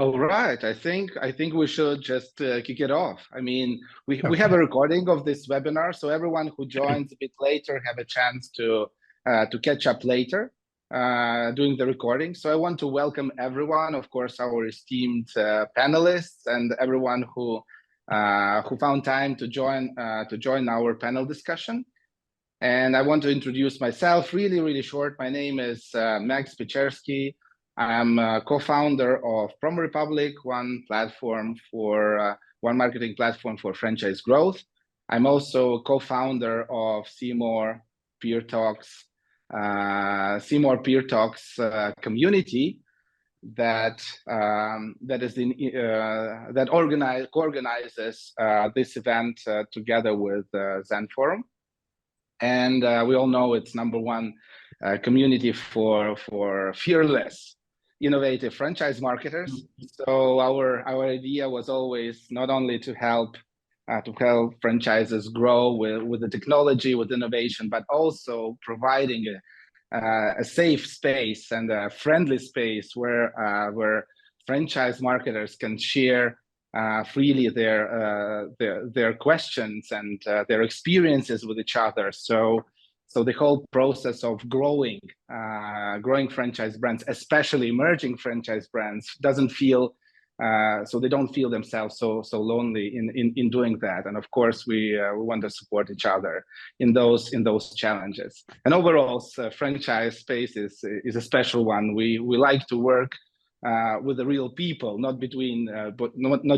All right, I think we should just kick it off. I mean, we have a recording of this webinar, so everyone who joins a bit later have a chance to catch up later doing the recording. So I want to welcome everyone, of course, our esteemed panelists and everyone who found time to join our panel discussion. And I want to introduce myself really short. My name is Max Pecherskyi. I'm a co-founder of PromoRepublic, one marketing platform for franchise growth. I'm also co-founder of Seymour Peer Talks, community that co-organizes this event together with ZorForum. And we all know it's #1 community for fearless, innovative franchise marketers. So our idea was always not only to help franchises grow with the technology, with innovation, but also providing a safe space and a friendly space where franchise marketers can share freely their questions and their experiences with each other. So the whole process of growing franchise brands, especially emerging franchise brands, doesn't feel so they don't feel themselves so lonely in doing that. And of course, we want to support each other in those challenges. And overall, franchise space is a special one. We like to work with the real people, not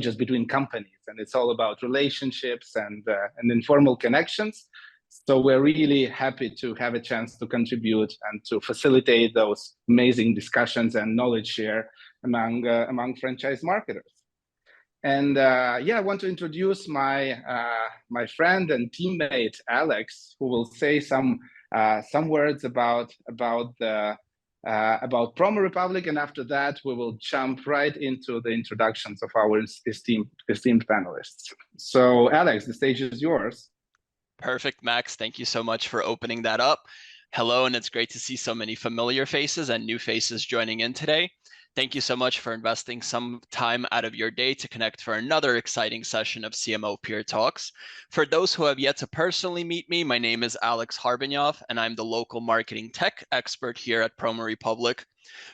just between companies. And it's all about relationships and informal connections. So we're really happy to have a chance to contribute and to facilitate those amazing discussions and knowledge share among franchise marketers. And I want to introduce my friend and teammate Alex, who will say some words about PromoRepublic, and after that we will jump right into the introductions of our esteemed panelists. So Alex, the stage is yours. Perfect, Max. Thank you so much for opening that up. Hello, and it's great to see so many familiar faces and new faces joining in today. Thank you so much for investing some time out of your day to connect for another exciting session of CMO Peer Talks. For those who have yet to personally meet me, my name is Alex Harbinov, and I'm the local marketing tech expert here at PromoRepublic.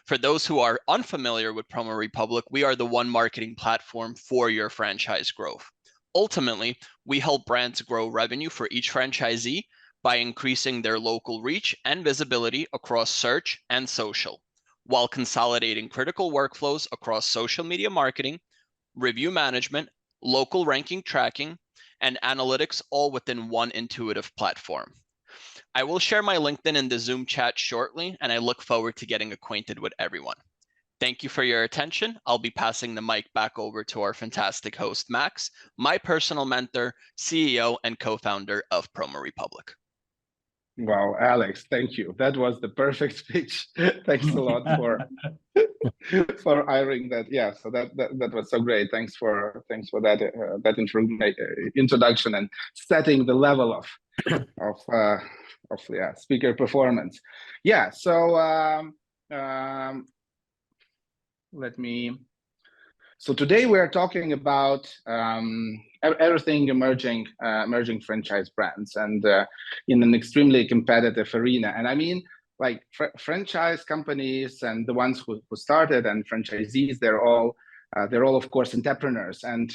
For those who are unfamiliar with PromoRepublic, we are the one marketing platform for your franchise growth. Ultimately, we help brands grow revenue for each franchisee by increasing their local reach and visibility across search and social, while consolidating critical workflows across social media marketing, review management, local ranking tracking, and analytics, all within one intuitive platform. I will share my LinkedIn in the Zoom chat shortly, and I look forward to getting acquainted with everyone. Thank you for your attention. I'll be passing the mic back over to our fantastic host, Max, my personal mentor, CEO, and co-founder of PromoRepublic. Wow, Alex, thank you. That was the perfect speech. Thanks a lot for hiring that. Yeah, so that was so great. Thanks for that introduction and setting the level of speaker performance. Yeah, so So today we are talking about everything emerging franchise brands, and in an extremely competitive arena. And I mean, like franchise companies and the ones who started and franchisees, they're all of course entrepreneurs. And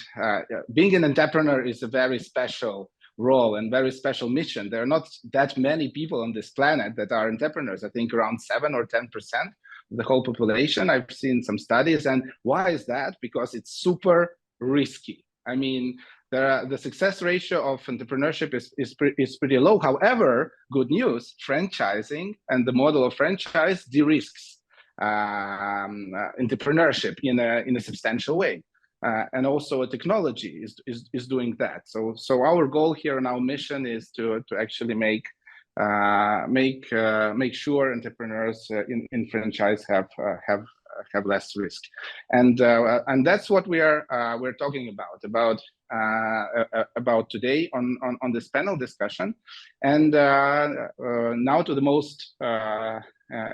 being an entrepreneur is a very special role and very special mission. There are not that many people on this planet that are entrepreneurs. I think around 7 or 10%. The whole population. I've seen some studies. And why is that? Because it's super risky. I mean, the success ratio of entrepreneurship is pretty low. However, good news, franchising and the model of franchise de-risks entrepreneurship in a substantial way. And also technology is doing that. So our goal here and our mission is to actually make sure entrepreneurs in franchise have less risk, and that's what we're talking about today on this panel discussion. And now to the most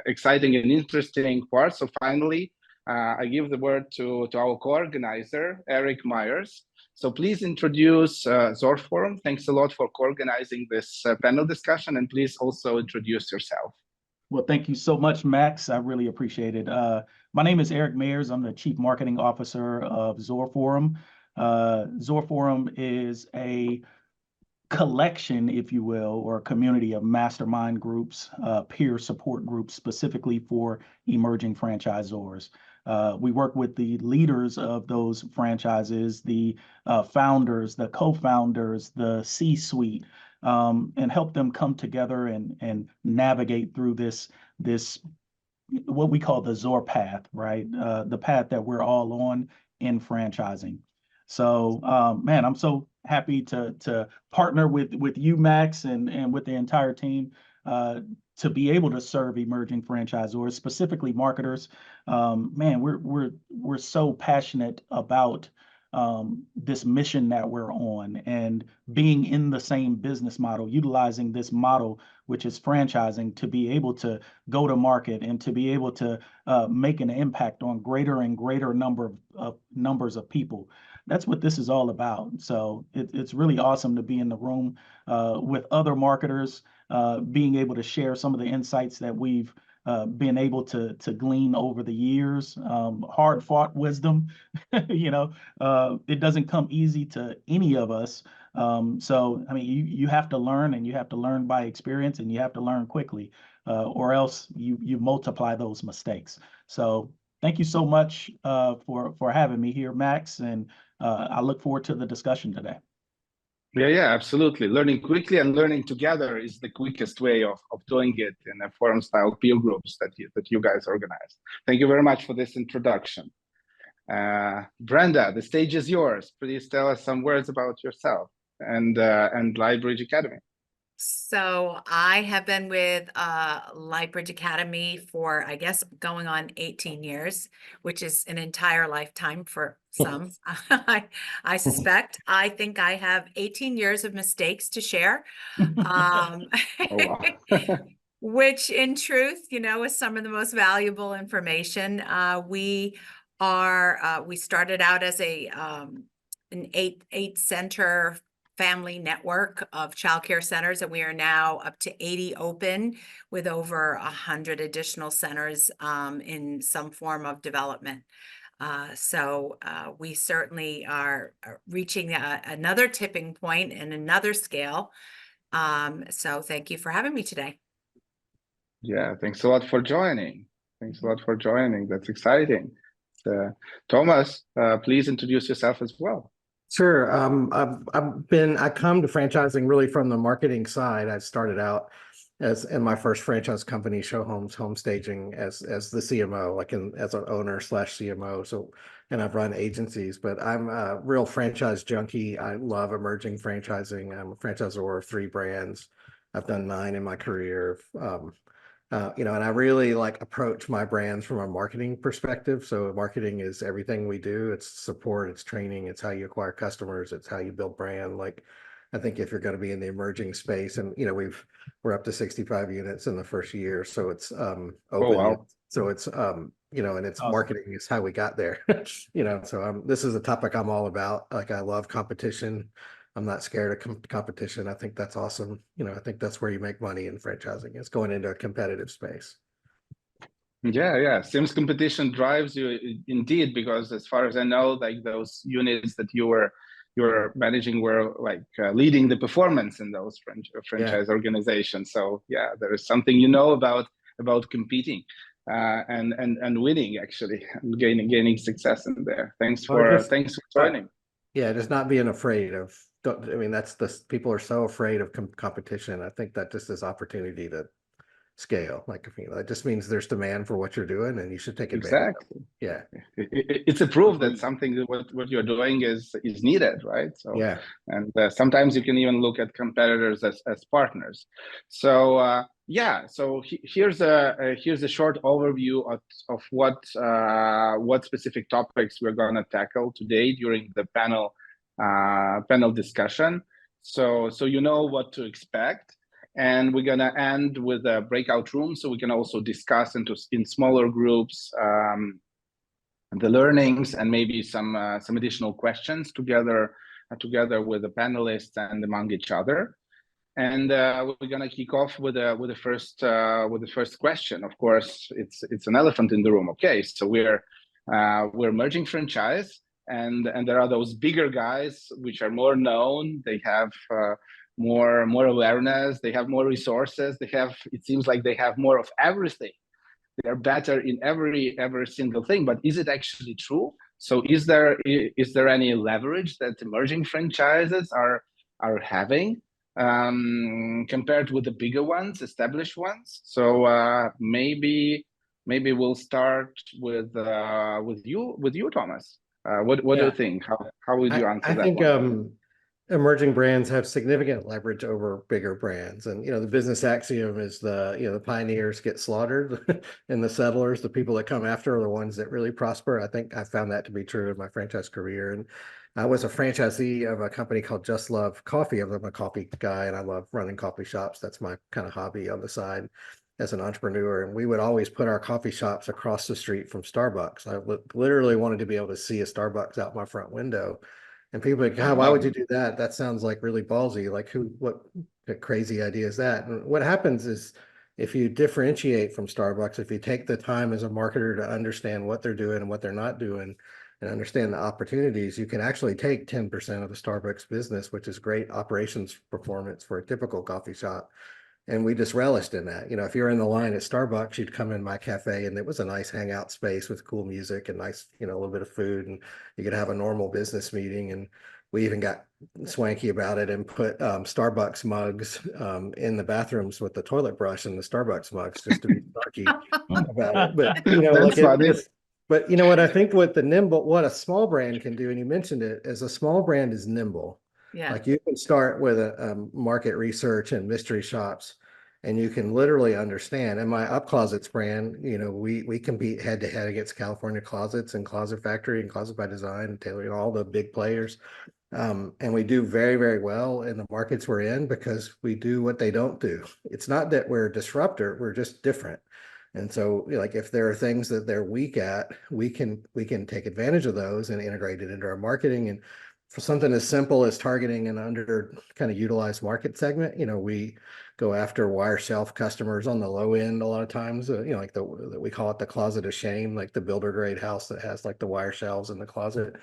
exciting and interesting part. So finally, I give the word to our co-organizer, Eric Myers. So please introduce ZorForum. Thanks a lot for co-organizing this panel discussion, and please also introduce yourself. Well, thank you so much, Max. I really appreciate it. My name is Eric Myers. I'm the Chief Marketing Officer of ZorForum. ZorForum is a collection, if you will, or a community of mastermind groups, peer support groups, specifically for emerging franchisors. We work with the leaders of those franchises, the founders, the co-founders, the C-suite, and help them come together and navigate through this what we call the Zor path, right? The path that we're all on in franchising. So, man, I'm so happy to partner with you, Max, and with the entire team to be able to serve emerging franchisors, specifically marketers. Man, we're so passionate about this mission that we're on and being in the same business model, utilizing this model, which is franchising, to be able to go to market and to be able to make an impact on greater and greater numbers of people. That's what this is all about. So it's really awesome to be in the room with other marketers, being able to share some of the insights that we've been able to glean over the years. Hard fought wisdom, it doesn't come easy to any of us. So, I mean, you have to learn, and you have to learn by experience, and you have to learn quickly, or else you multiply those mistakes. So thank you so much for having me here, Max, and I look forward to the discussion today. Yeah, absolutely. Learning quickly and learning together is the quickest way of doing it in a forum-style peer groups that you guys organize. Thank you very much for this introduction. Brenda, the stage is yours. Please tell us some words about yourself and Lightbridge Academy. So I have been with Lightbridge Academy for, I guess, going on 18 years, which is an entire lifetime for some. I suspect. I think I have 18 years of mistakes to share, Oh, wow. which in truth, is some of the most valuable information. We started out as an eight center family network of childcare centers, and we are now up to 80 open with over 100 additional centers in some form of development. So we certainly are reaching another tipping point and another scale. So thank you for having me today. Yeah, thanks a lot for joining. Thanks a lot for joining. That's exciting. Thomas, please introduce yourself as well. Sure. I come to franchising really from the marketing side. I started out as in my first franchise company, Show Homes Home Staging, as the CMO, as an owner / CMO. So, and I've run agencies, but I'm a real franchise junkie. I love emerging franchising. I'm a franchisor of 3 brands. I've done 9 in my career. And I really approach my brands from a marketing perspective. So marketing is everything we do. It's support, it's training, it's how you acquire customers, it's how you build brand. I think if you're going to be in the emerging space, and we're up to 65 units in the first year, so it's open. Oh, wow. So it's and it's Awesome. Marketing is how we got there. So this is a topic I'm all about. I love competition. I'm not scared of competition. I think that's awesome. I think that's where you make money in franchising, is going into a competitive space. Yeah. Seems competition drives you indeed, because as far as I know, those units that you were managing were leading the performance in those franchise organizations. So yeah, there is something about competing and winning, actually, and gaining success in there. Thanks for joining. Yeah, just not being afraid of. People are so afraid of competition. I think that just is opportunity to scale. It just means there's demand for what you're doing, and you should take advantage. Exactly. Yeah. It's a proof that something what you're doing is needed, right? So yeah. And sometimes you can even look at competitors as partners. So so here's a short overview of what specific topics we're going to tackle today during the panel discussion, so you know what to expect. And we're gonna end with a breakout room, so we can also discuss in smaller groups the learnings and maybe some additional questions together with the panelists and among each other. And we're gonna kick off with the first question. Of course, it's an elephant in the room. Okay, so we're merging franchise, and there are those bigger guys which are more known. They have more awareness. They have more resources. It seems like they have more of everything. They're better in every single thing. But is it actually true? So is there any leverage that emerging franchises are having compared with the bigger ones, established ones? So maybe we'll start with you, Thomas. What do you think? How would you answer that? I think one? Emerging brands have significant leverage over bigger brands. And, the business axiom is the pioneers get slaughtered and the settlers, the people that come after, are the ones that really prosper. I think I found that to be true in my franchise career. And I was a franchisee of a company called Just Love Coffee. I'm a coffee guy and I love running coffee shops. That's my kind of hobby on the side as an entrepreneur. And we would always put our coffee shops across the street from Starbucks. I literally wanted to be able to see a Starbucks out my front window. And people are like, God, why would you do that? That sounds like really ballsy. Like what crazy idea is that? And what happens is if you differentiate from Starbucks, if you take the time as a marketer to understand what they're doing and what they're not doing and understand the opportunities, you can actually take 10% of the Starbucks business, which is great operations performance for a typical coffee shop. And we just relished in that. If you're in the line at Starbucks, you'd come in my cafe and it was a nice hangout space with cool music and nice, a little bit of food, and you could have a normal business meeting. And we even got swanky about it and put Starbucks mugs in the bathrooms with the toilet brush and the Starbucks mugs just to be snarky about it. But, That's funny. But what I think what a small brand can do, and you mentioned it, is a small brand is nimble. Yeah. Like you can start with a market research and mystery shops, and you can literally understand. And my Up Closets brand, we compete head to head against California Closets and Closet Factory and Closet by Design and Taylor, all the big players. And we do very, very well in the markets we're in because we do what they don't do. It's not that we're a disruptor, we're just different. And so, like, if there are things that they're weak at, we can take advantage of those and integrate it into our marketing. And for something as simple as targeting an under kind of utilized market segment, we go after wire shelf customers on the low end a lot of times, like we call it the closet of shame, like the builder grade house that has like the wire shelves in the closet.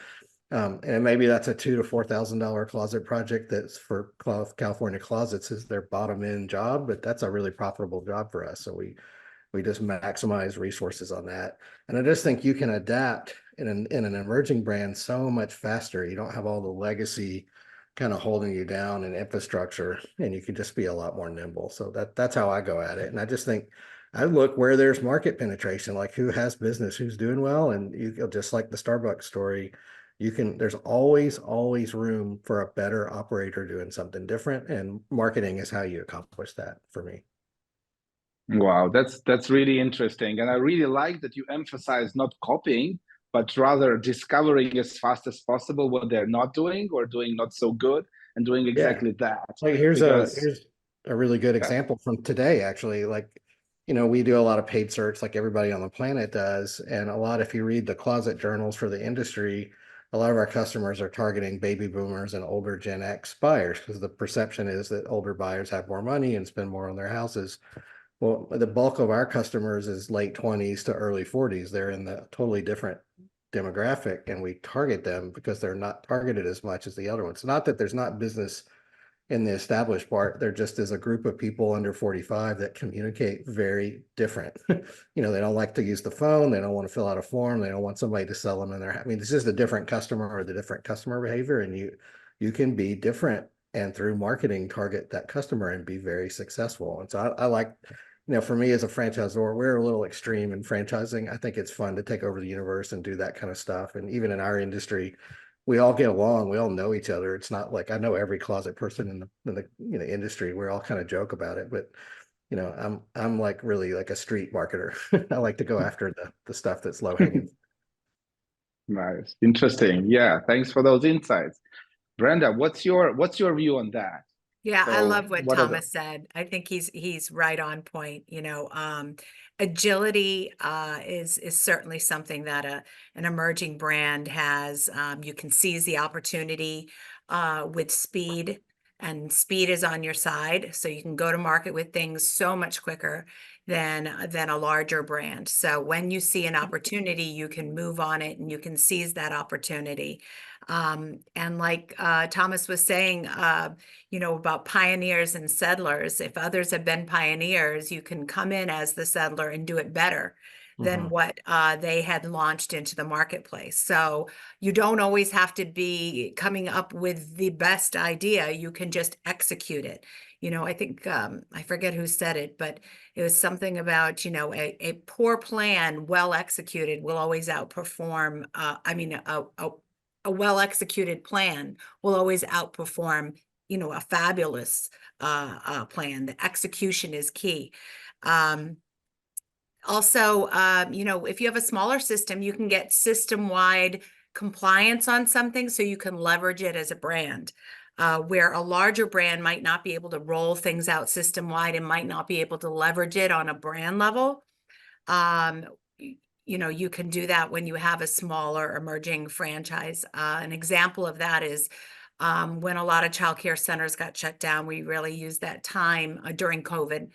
And maybe that's a $2,000 to $4,000 closet project that's for California Closets is their bottom end job, but that's a really profitable job for us. So we just maximize resources on that. And I just think you can adapt in an emerging brand so much faster. You don't have all the legacy kind of holding you down in infrastructure, and you can just be a lot more nimble. So that's how I go at it. And I just think I look where there's market penetration, like who has business, who's doing well. And you just like the Starbucks story, there's always room for a better operator doing something different. And marketing is how you accomplish that for me. Wow, that's really interesting. And I really like that you emphasize not copying, but rather discovering as fast as possible what they're not doing or doing not so good and doing exactly that. Like here's a really good example from today, actually. Like, we do a lot of paid search like everybody on the planet does. And if you read the closet journals for the industry, a lot of our customers are targeting baby boomers and older Gen X buyers because the perception is that older buyers have more money and spend more on their houses. Well, the bulk of our customers is late 20s to early 40s. They're in the totally different demographic, and we target them because they're not targeted as much as the other ones. Not that there's not business in the established part. There just is a group of people under 45 that communicate very different. They don't like to use the phone. They don't want to fill out a form. They don't want somebody to sell them in their, it's just a different customer or the different customer behavior. And you can be different and through marketing target that customer and be very successful. And so I like, for me as a franchisor, we're a little extreme in franchising. I think it's fun to take over the universe and do that kind of stuff. And even in our industry, we all get along. We all know each other. It's not like I know every closet person in the industry. We're all kind of joke about it, but I'm like really like a street marketer. I like to go after the stuff that's low hanging. Nice, interesting. Yeah, thanks for those insights. Brenda, what's your view on that? Yeah, I So love what what are the Thomas said. I think he's right on point. Agility is certainly something that an emerging brand has. You can seize the opportunity with speed, and speed is on your side, so you can go to market with things so much quicker than a larger brand. So when you see an opportunity, you can move on it and you can seize that opportunity. And like Thomas was saying, about pioneers and settlers. If others have been pioneers, you can come in as the settler and do it better than what they had launched into the marketplace. So you don't always have to be coming up with the best idea. You can just execute it. I think I forget who said it, but it was something about, a poor plan, well executed, will always outperform. A well executed plan will always outperform a fabulous plan. The execution is key. Also, if you have a smaller system, you can get system-wide compliance on something so you can leverage it as a brand. Where a larger brand might not be able to roll things out system-wide and might not be able to leverage it on a brand level. You can do that when you have a smaller emerging franchise. An example of that is when a lot of childcare centers got shut down. We really used that time during COVID.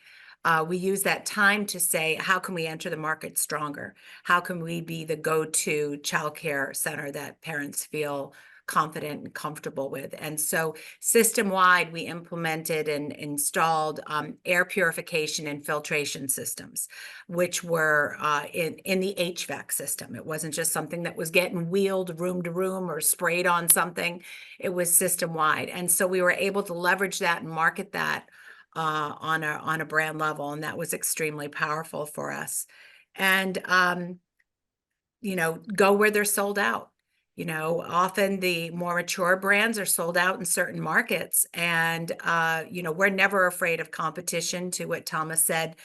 We use that time to say, how can we enter the market stronger? How can we be the go-to childcare center that parents feel confident and comfortable with? And so system-wide, we implemented and installed air purification and filtration systems, which were in the HVAC system. It wasn't just something that was getting wheeled room to room or sprayed on something. It was system-wide. And so we were able to leverage that and market that on a brand level, and that was extremely powerful for us. And go where they're sold out. Often the more mature brands are sold out in certain markets, and we're never afraid of competition. To what Thomas said,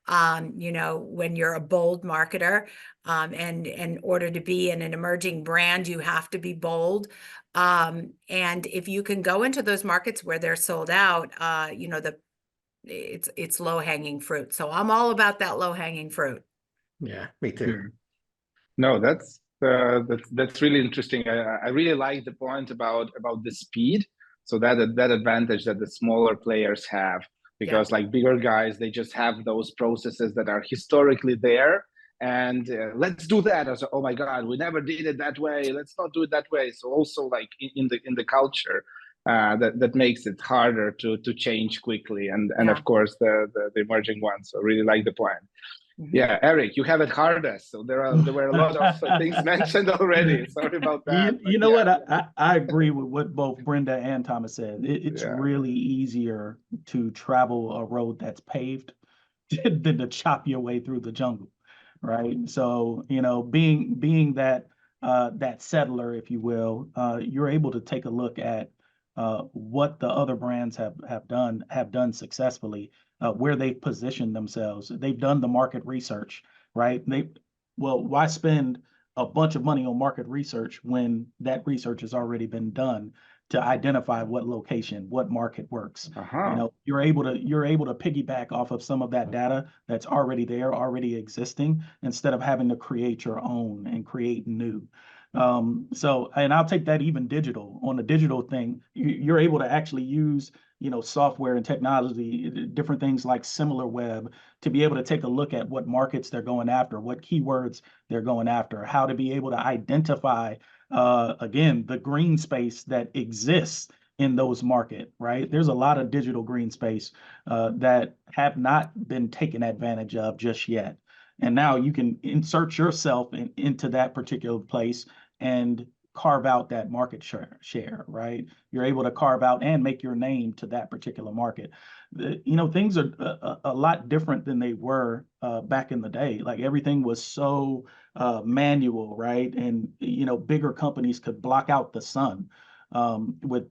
when you're a bold marketer, and in order to be in an emerging brand, you have to be bold. And if you can go into those markets where they're sold out, it's low-hanging fruit. So I'm all about that low-hanging fruit. Yeah, me too. No, that's really interesting. I really like the point about the speed. So that advantage that the smaller players have, because like bigger guys, they just have those processes that are historically there. And let's do that. As oh my God, we never did it that way. Let's not do it that way. So also like in the culture, that makes it harder to change quickly. And of course the emerging ones. So really like the point. Yeah, Eric, you have it hardest. So there were a lot of things mentioned already. Sorry about that. You know what? I agree with what both Brenda and Thomas said. It's really easier to travel a road that's paved than to chop your way through the jungle, right? So being that that settler, if you will, you're able to take a look at what the other brands have done successfully. Where they've positioned themselves. They've done the market research, right? Why spend a bunch of money on market research when that research has already been done to identify what location, what market works? You're able to piggyback off of some of that data that's already there, already existing, instead of having to create your own and create new. And I'll take that even digital. On the digital thing, you're able to actually use software and technology, different things like SimilarWeb, to be able to take a look at what markets they're going after, what keywords they're going after, how to be able to identify, again, the green space that exists in those markets, right? There's a lot of digital green space that have not been taken advantage of just yet. And now you can insert yourself into that particular place and carve out that market share, right? You're able to carve out and make your name to that particular market. Things are a lot different than they were back in the day. Like everything was so manual, right? And bigger companies could block out the sun with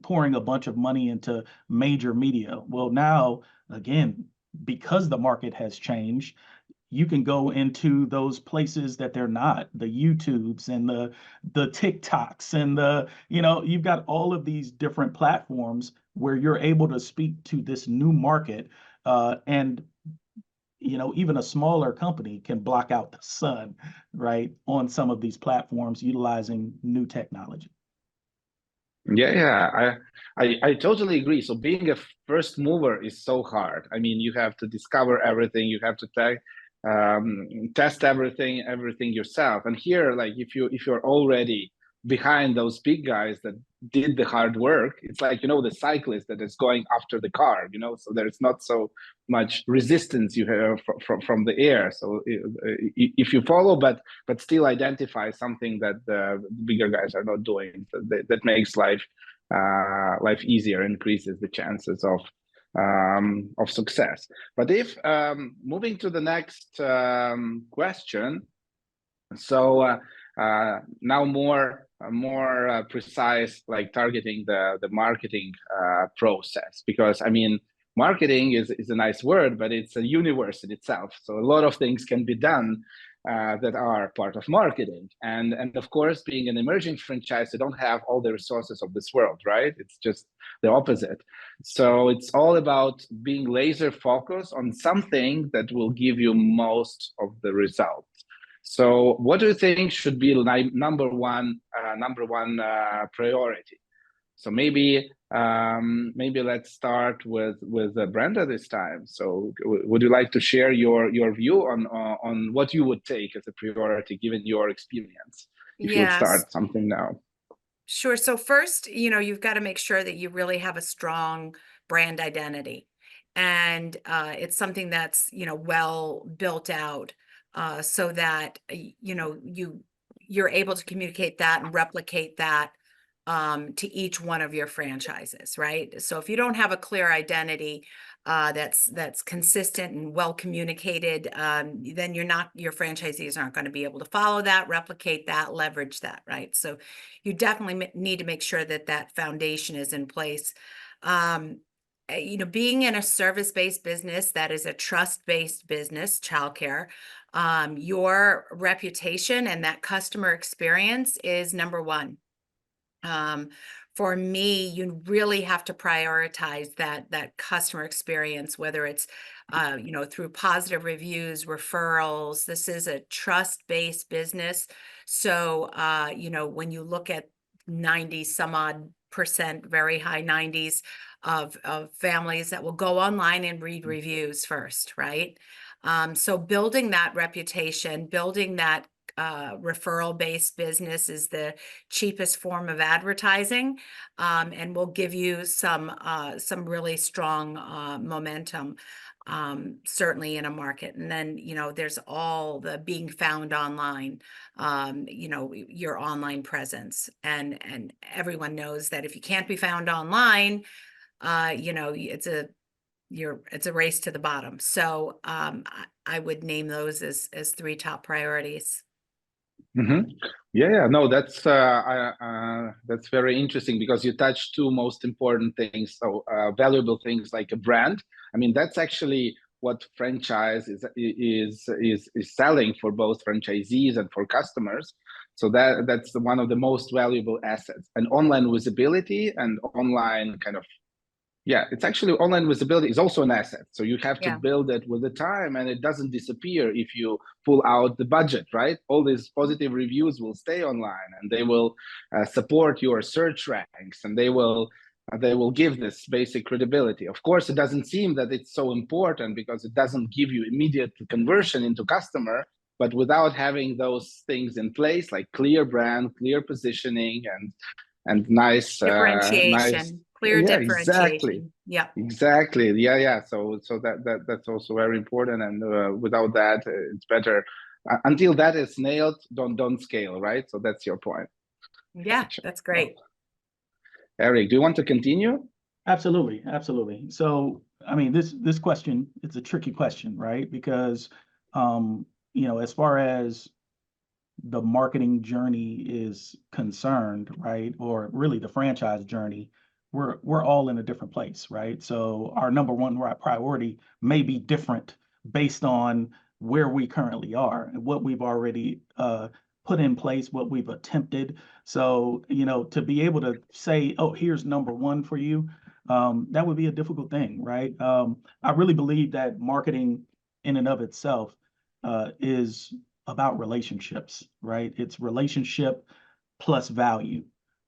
pouring a bunch of money into major media. Well, now again, because the market has changed, you can go into those places that they're not, the YouTubes and the TikToks and you've got all of these different platforms where you're able to speak to this new market, and even a smaller company can block out the sun, right, on some of these platforms utilizing new technology. Yeah, I totally agree. So being a first mover is so hard. I mean, you have to discover everything. You have to test everything yourself. And here, like if you're already behind those big guys that did the hard work, it's like, the cyclist that is going after the car, so there's not so much resistance you have from the air. So if you follow, but still identify something that the bigger guys are not doing, that makes life easier, increases the chances of success. But if moving to the next question, so now more precise, like targeting the marketing process, because I mean, marketing is a nice word, but it's a universe in itself. So a lot of things can be done that are part of marketing, and of course, being an emerging franchise, you don't have all the resources of this world, right? It's just the opposite. So it's all about being laser focused on something that will give you most of the results. So what do you think should be number one priority? So maybe let's start with Brenda this time. So would you like to share your view on what you would take as a priority given your experience, if you would start something now? Sure. So first, you've got to make sure that you really have a strong brand identity, and it's something that's well built out, so that you're able to communicate that and replicate that to each one of your franchises, right? So if you don't have a clear identity that's consistent and well communicated, then your franchisees aren't going to be able to follow that, replicate that, leverage that, right? So you definitely need to make sure that foundation is in place. Being in a service-based business that is a trust-based business, childcare, your reputation and that customer experience is number one. For me, you really have to prioritize that customer experience, whether it's through positive reviews, referrals. This is a trust-based business. So when you look at 90 some odd %, very high 90s of families that will go online and read reviews first, right? So building that reputation, building that referral-based business is the cheapest form of advertising, and will give you some really strong momentum, certainly in a market. And then there's all the being found online, your online presence, and everyone knows that if you can't be found online, it's a race to the bottom. So I would name those as 3 top priorities. Mm-hmm. Yeah, no, that's very interesting, because you touched 2 most important things. So valuable things like a brand. I mean, that's actually what franchise is selling for both franchisees and for customers. So that's one of the most valuable assets. And online visibility and online it's actually online visibility is also an asset. So you have to build it with the time, and it doesn't disappear if you pull out the budget, right? All these positive reviews will stay online, and they will support your search ranks, and they will give this basic credibility. Of course, it doesn't seem that it's so important because it doesn't give you immediate conversion into customer, but without having those things in place, like clear brand, clear positioning, and nice differentiation. Clear differentiation. Exactly. Yeah. So that's also very important. And without that, it's better. Until that is nailed, don't scale, right? So that's your point. Yeah, that's great. Eric, do you want to continue? Absolutely. So, I mean, this question, it's a tricky question, right? Because, as far as the marketing journey is concerned, right, or really the franchise journey, we're all in a different place, right? So our number one priority may be different based on where we currently are and what we've already put in place, what we've attempted. So, to be able to say, oh, here's number one for you, that would be a difficult thing, right? I really believe that marketing in and of itself is about relationships, right? It's relationship plus value.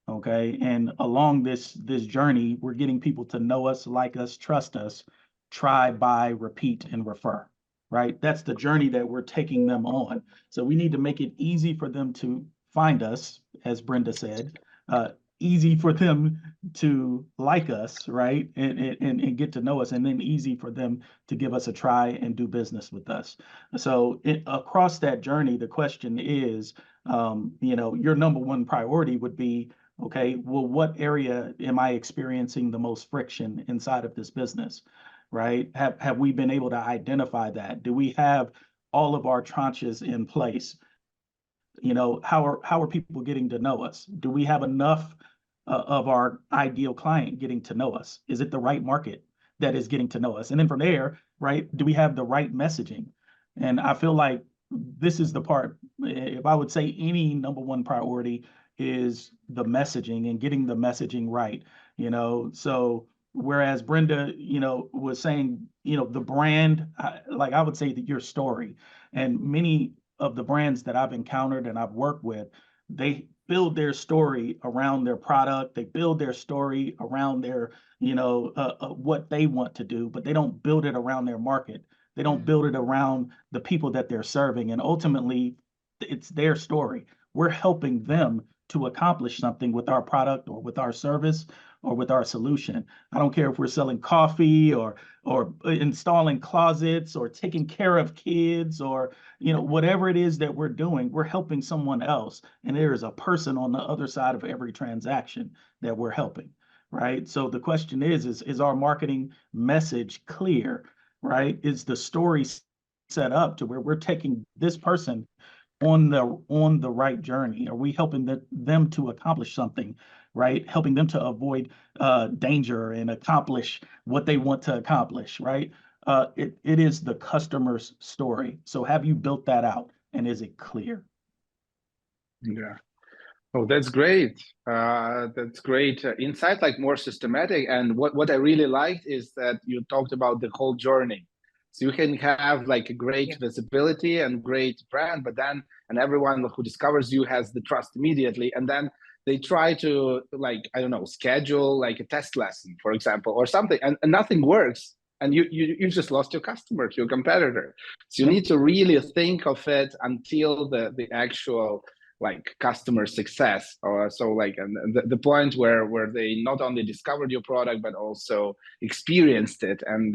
Okay. And along this journey, we're getting people to know us, like us, trust us, try, buy, repeat, and refer. Right. That's the journey that we're taking them on. So we need to make it easy for them to find us, as Brenda said, easy for them to like us, right? And get to know us, and then easy for them to give us a try and do business with us. So across that journey, the question is, your number one priority would be, okay, well, what area am I experiencing the most friction inside of this business, right? Have we been able to identify that? Do we have all of our tranches in place? How are people getting to know us? Do we have enough of our ideal client getting to know us? Is it the right market that is getting to know us? And then from there, right, do we have the right messaging? And I feel like this is the part, if I would say any number one priority is the messaging and getting the messaging right, so whereas Brenda, was saying, the brand, like I would say that your story, and many of the brands that I've encountered and I've worked with, they build their story around their product. They build their story around their, what they want to do, but they don't build it around their market. They don't build it around the people that they're serving. And ultimately, it's their story. We're helping them to accomplish something with our product or with our service or with our solution. I don't care if we're selling coffee or installing closets or taking care of kids or, whatever it is that we're doing, we're helping someone else. And there is a person on the other side of every transaction that we're helping, right? So the question is our marketing message clear, right? Is the story set up to where we're taking this person on the right journey? Are we helping them to accomplish something, right? Helping them to avoid danger and accomplish what they want to accomplish, right? It is the customer's story. So have you built that out, and is it clear? Yeah. Oh, that's great. That's great insight, like more systematic. And what I really liked is that you talked about the whole journey. So you can have like a great visibility and great brand, but then, and everyone who discovers you has the trust immediately. And then they try to, like, I don't know, schedule like a test lesson, for example, or something, and nothing works. And you just lost your customer to your competitor. So you need to really think of it until the actual like customer success, or so like, and the point where they not only discovered your product but also experienced it and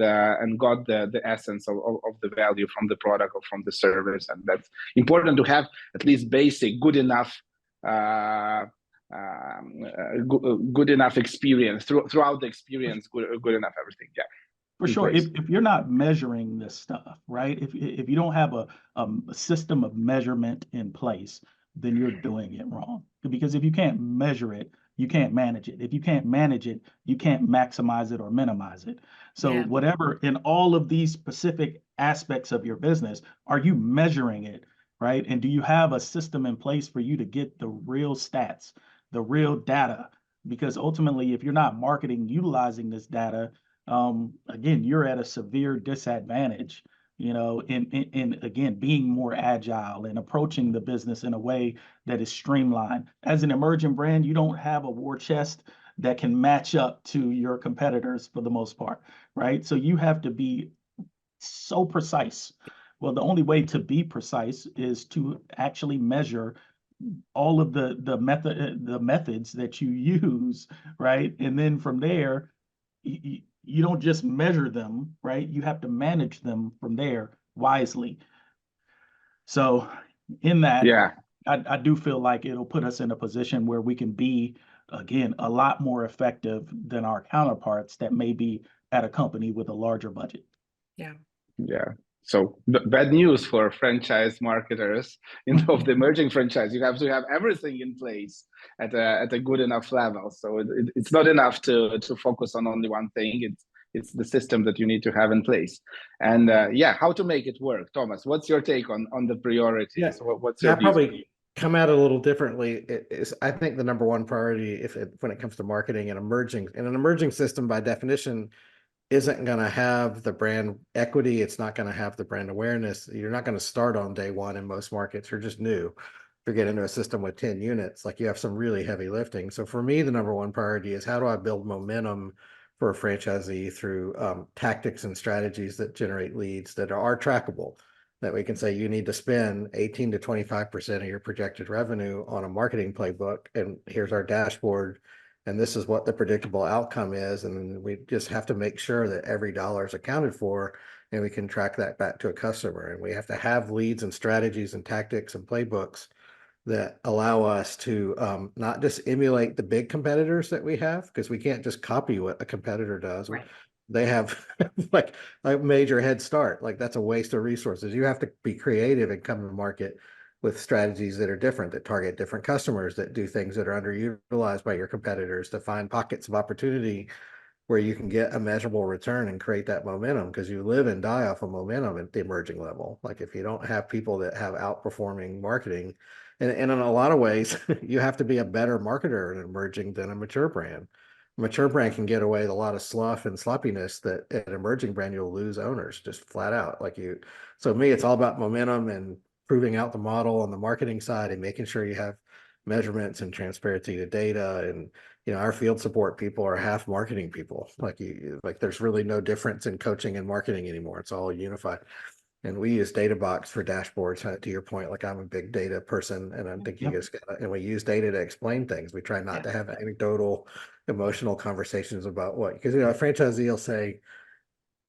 got the essence of the value from the product or from the service. And that's important to have at least basic good enough good enough experience throughout the experience, good enough everything. Yeah, for sure. If you're not measuring this stuff, right, if you don't have a system of measurement in place, then you're doing it wrong. Because if you can't measure it, you can't manage it. If you can't manage it, you can't maximize it or minimize it. So whatever, in all of these specific aspects of your business, are you measuring it, right? And do you have a system in place for you to get the real stats, the real data? Because ultimately, if you're not marketing, utilizing this data, again, you're at a severe disadvantage, in again, being more agile and approaching the business in a way that is streamlined. As an emerging brand, you don't have a war chest that can match up to your competitors for the most part, right? So you have to be so precise. Well, the only way to be precise is to actually measure all of the methods that you use, right? And then from there, you don't just measure them, right? You have to manage them from there wisely. So in that, I do feel like it'll put us in a position where we can be, again, a lot more effective than our counterparts that may be at a company with a larger budget. Yeah. So bad news for franchise marketers of the emerging franchise. You have to have everything in place at a good enough level. So it's not enough to focus on only one thing. It's the system that you need to have in place. And how to make it work. Thomas, what's your take on the priorities? What's your view? come at it a little differently. It is, I think, the number one priority when it comes to marketing and an emerging system by definition isn't going to have the brand equity. It's not going to have the brand awareness. You're not going to start on day one in most markets. You're just new. If you get into a system with 10 units, like you have some really heavy lifting. So for me, the number one priority is how do I build momentum for a franchisee through tactics and strategies that generate leads that are trackable, that we can say you need to spend 18 to 25% of your projected revenue on a marketing playbook. And here's our dashboard. And this is what the predictable outcome is. And we just have to make sure that every dollar is accounted for and we can track that back to a customer. And we have to have leads and strategies and tactics and playbooks that allow us to not just emulate the big competitors that we have, because we can't just copy what a competitor does. Right. They have like a major head start. Like that's a waste of resources. You have to be creative and come to market with strategies that are different, that target different customers, that do things that are underutilized by your competitors, to find pockets of opportunity where you can get a measurable return and create that momentum, because you live and die off of momentum at the emerging level. Like if you don't have people that have outperforming marketing, and in a lot of ways, you have to be a better marketer in emerging than a mature brand. A mature brand can get away with a lot of slough and sloppiness that at an emerging brand, you'll lose owners just flat out. So me, it's all about momentum and proving out the model on the marketing side and making sure you have measurements and transparency to data. And our field support people are half marketing people. Like there's really no difference in coaching and marketing anymore. It's all unified. And we use DataBox for dashboards. To your point, like I'm a big data person, and I think you guys and we use data to explain things. We try not to have anecdotal, emotional conversations about because a franchisee will say,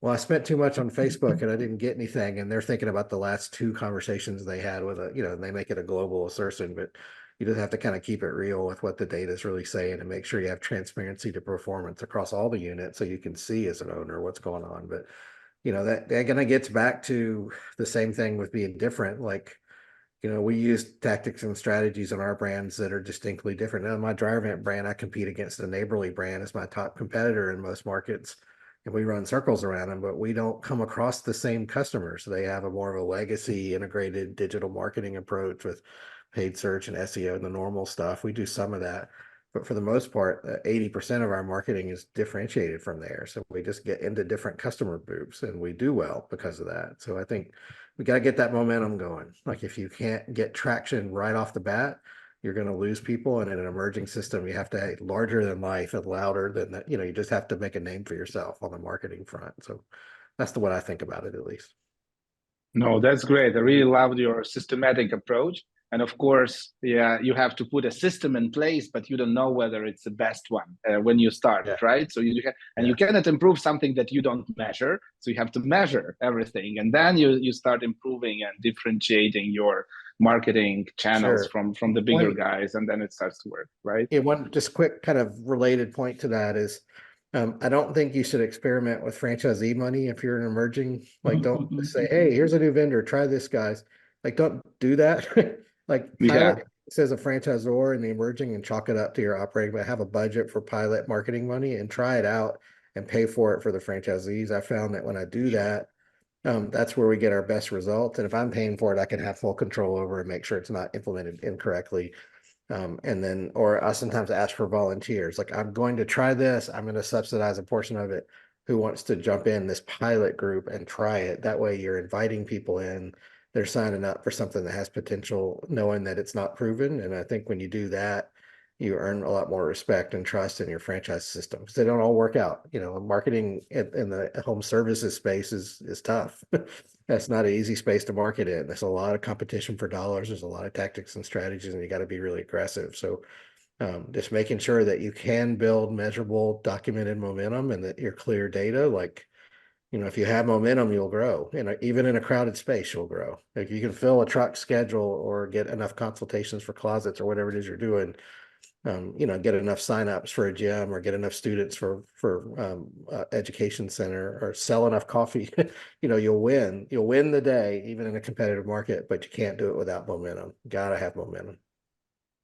well, I spent too much on Facebook and I didn't get anything. And they're thinking about the last 2 conversations they had with and they make it a global assertion, but you just have to kind of keep it real with what the data is really saying and make sure you have transparency to performance across all the units so you can see as an owner what's going on. But, that kind of gets back to the same thing with being different. Like, we use tactics and strategies in our brands that are distinctly different. Now, my Dryer Vent brand, I compete against a Neighborly brand as my top competitor in most markets. And we run circles around them, but we don't come across the same customers. They have a more of a legacy integrated digital marketing approach with paid search and SEO and the normal stuff. We do some of that, but for the most part, 80% of our marketing is differentiated from there. So we just get into different customer groups and we do well because of that. So I think we got to get that momentum going. Like if you can't get traction right off the bat, you're going to lose people. And in an emerging system, you have to be larger than life and louder than that. You just have to make a name for yourself on the marketing front. So that's the way I think about it, at least. No, that's great. I really loved your systematic approach. And of course, you have to put a system in place, but you don't know whether it's the best one when you start, right? So you cannot improve something that you don't measure. So you have to measure everything, and then you start improving and differentiating your marketing channels from the bigger guys, and then it starts to work, right? Yeah, one just quick kind of related point to that is, I don't think you should experiment with franchisee money if you're an emerging. Like, don't just say, "Hey, here's a new vendor, try this, guys." Like, don't do that. Like, pilot as a franchisor in the emerging and chalk it up to your operating, but have a budget for pilot marketing money and try it out and pay for it for the franchisees. I found that when I do that, that's where we get our best results. And if I'm paying for it, I can have full control over and make sure it's not implemented incorrectly. Or I sometimes ask for volunteers. Like, I'm going to try this. I'm going to subsidize a portion of it. Who wants to jump in this pilot group and try it? That way you're inviting people in. They're signing up for something that has potential, knowing that it's not proven. And I think when you do that, you earn a lot more respect and trust in your franchise system, because they don't all work out. Marketing in the home services space is tough. That's not an easy space to market in. There's a lot of competition for dollars. There's a lot of tactics and strategies, and you got to be really aggressive. So just making sure that you can build measurable, documented momentum and that you're clear data. Like, if you have momentum, you'll grow. Even in a crowded space, you'll grow. If you can fill a truck schedule or get enough consultations for closets or whatever it is you're doing, get enough signups for a gym or get enough students for education center or sell enough coffee, you'll win. You'll win the day, even in a competitive market, but you can't do it without momentum. Gotta have momentum.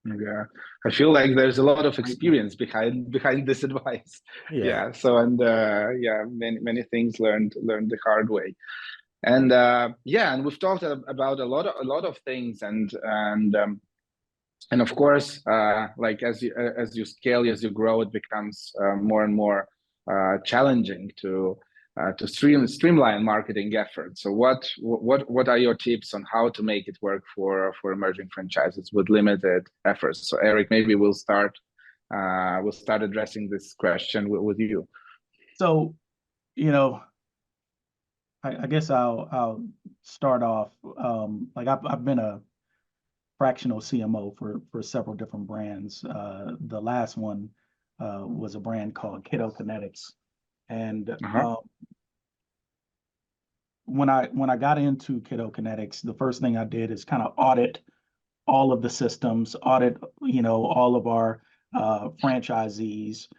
Yeah, I feel like there's a lot of experience behind this advice. So many things learned the hard way. And and we've talked about a lot of things, and And of course, like as you scale, as you grow, it becomes more and more challenging to streamline marketing efforts. So what are your tips on how to make it work for emerging franchises with limited efforts? So Eric, maybe we'll start addressing this question with you. So, you know, I guess I'll start off. Like I've been a fractional CMO for several different brands. The last one was a brand called Kiddo Kinetics, and when I got into Kiddo Kinetics, the first thing I did is kind of audit all of the systems, audit all of our franchisees,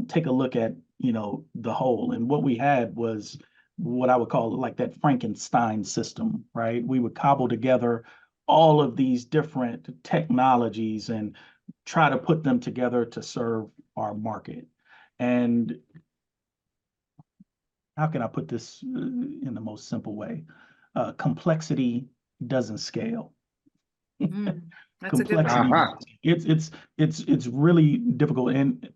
take a look at the whole. And what we had was what I would call like that Frankenstein system, right? We would cobble together all of these different technologies and try to put them together to serve our market. And how can I put this in the most simple way? Complexity doesn't scale. That's a good one. It's really difficult. And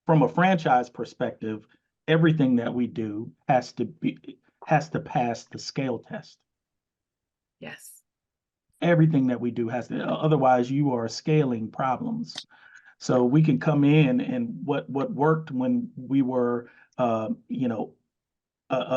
from a franchise perspective, everything that we do has to pass the scale test. Yes. Everything that we do has to, otherwise you are scaling problems. So we can come in and what worked when we were a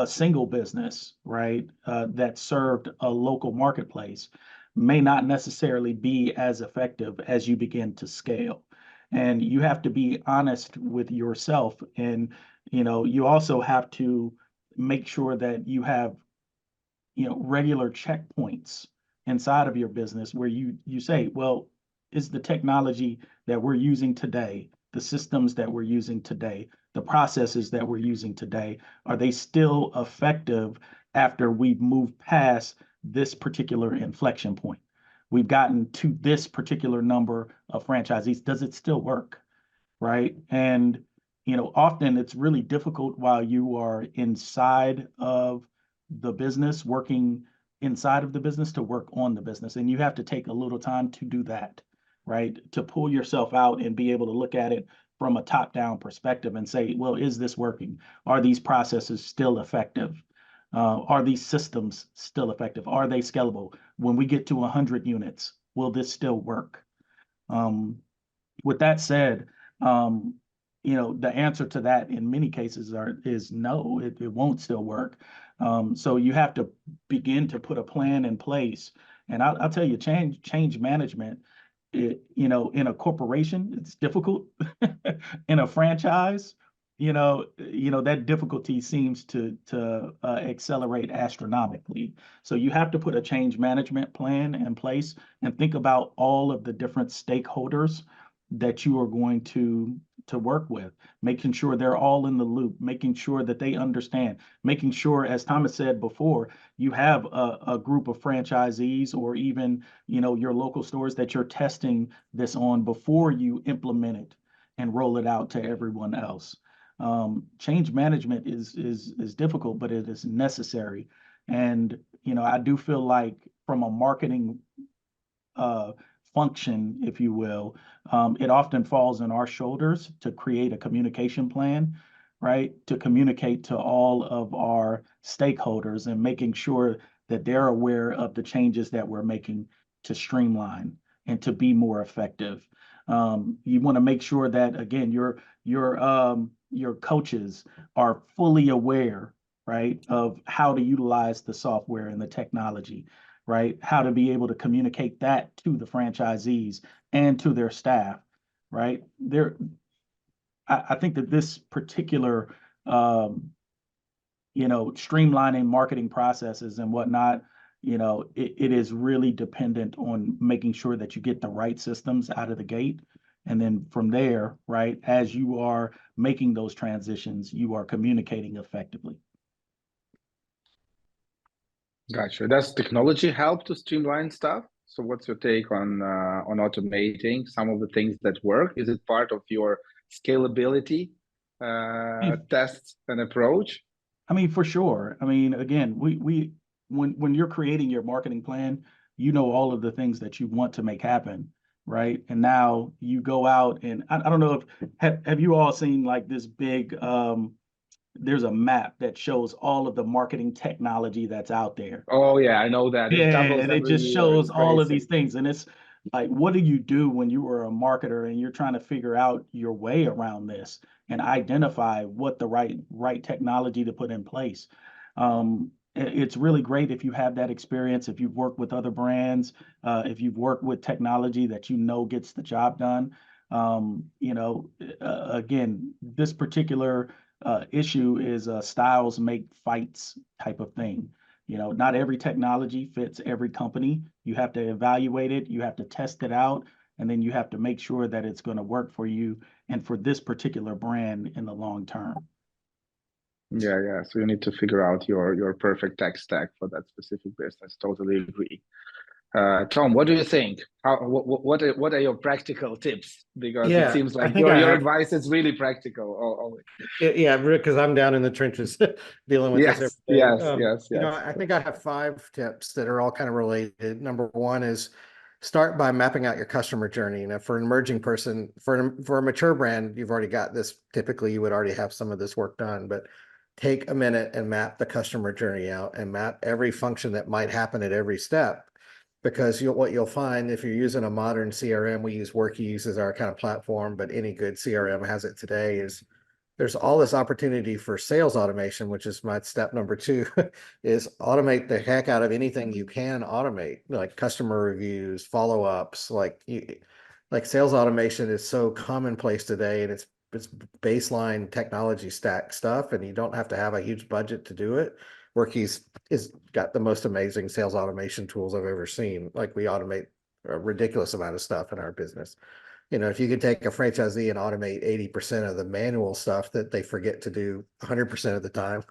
single business, right, that served a local marketplace may not necessarily be as effective as you begin to scale. And you have to be honest with yourself. And, you also have to make sure that you have, regular checkpoints inside of your business where you say, well, is the technology that we're using today, the systems that we're using today, the processes that we're using today, are they still effective after we've moved past this particular inflection point? We've gotten to this particular number of franchisees. Does it still work? Right. And, often it's really difficult while you are inside of the business, working inside of the business, to work on the business. And you have to take a little time to do that, right? To pull yourself out and be able to look at it from a top-down perspective and say, well, is this working? Are these processes still effective? Are these systems still effective? Are they scalable? When we get to 100 units, will this still work? With that said, the answer to that in many cases is no, it won't still work. So you have to begin to put a plan in place. And I'll tell you, change management, in a corporation, it's difficult. In a franchise, that difficulty seems to accelerate astronomically. So you have to put a change management plan in place and think about all of the different stakeholders that you are going to work with, making sure they're all in the loop, making sure that they understand, making sure, as Thomas said before, you have a group of franchisees or even, your local stores that you're testing this on before you implement it and roll it out to everyone else. Change management is difficult, but it is necessary. And, I do feel like from a marketing function, if you will, it often falls on our shoulders to create a communication plan, right? To communicate to all of our stakeholders and making sure that they're aware of the changes that we're making to streamline and to be more effective. You want to make sure that, again, your coaches are fully aware, right, of how to utilize the software and the technology, right? How to be able to communicate that to the franchisees and to their staff, right? I think that this particular, streamlining marketing processes and whatnot, it is really dependent on making sure that you get the right systems out of the gate. And then from there, right, as you are making those transitions, you are communicating effectively. Gotcha. Does technology help to streamline stuff? So what's your take on automating some of the things that work? Is it part of your scalability tests and approach? I mean, for sure. I mean, again, when you're creating your marketing plan, all of the things that you want to make happen. right? And now you go out and I don't know if have you all seen like this big there's a map that shows all of the marketing technology that's out there. Oh yeah, I know that. It Yeah, doubles and it every just year. shows It's all of crazy. these things. And it's like, what do you do when you are a marketer and you're trying to figure out your way around this and identify what the right technology to put in place? It's really great if you have that experience, if you've worked with other brands, if you've worked with technology that you know gets the job done. Again, this particular issue is styles make fights type of thing. Not every technology fits every company. You have to evaluate it, you have to test it out, and then you have to make sure that it's going to work for you and for this particular brand in the long term. Yeah. So you need to figure out your perfect tech stack for that specific business. Totally agree. Tom, what do you think? What are your practical tips? Because it seems I like think your advice is really practical. Always. Yeah, because I'm down in the trenches dealing with this every day. Yes. I think I have 5 tips that are all kind of related. Number one is start by mapping out your customer journey. For an emerging person, for a mature brand, you've already got this. Typically, you would already have some of this work done, but take a minute and map the customer journey out and map every function that might happen at every step. Because what you'll find if you're using a modern CRM, we use Workies as our kind of platform, but any good CRM has it today, is there's all this opportunity for sales automation, which is my step number 2, is automate the heck out of anything you can automate, like customer reviews, follow-ups, like sales automation is so commonplace today, and it's baseline technology stack stuff, and you don't have to have a huge budget to do it. Workies is got the most amazing sales automation tools I've ever seen. Like, we automate a ridiculous amount of stuff in our business. If you could take a franchisee and automate 80% of the manual stuff that they forget to do 100% of the time,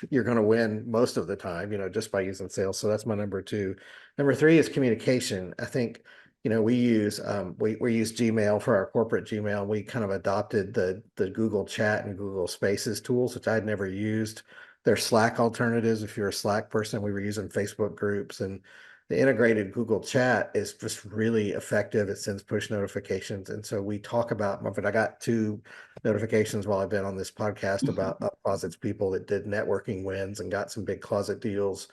you're going to win most of the time, just by using sales. So that's my number 2. Number 3 is communication. I think, we use Gmail for our corporate Gmail. We kind of adopted the Google Chat and Google Spaces tools, which I'd never used. They're Slack alternatives. If you're a Slack person, we were using Facebook groups, and the integrated Google Chat is just really effective. It sends push notifications. And so we talk about, I got 2 notifications while I've been on this podcast about Up Closets people that did networking wins and got some big closet deals.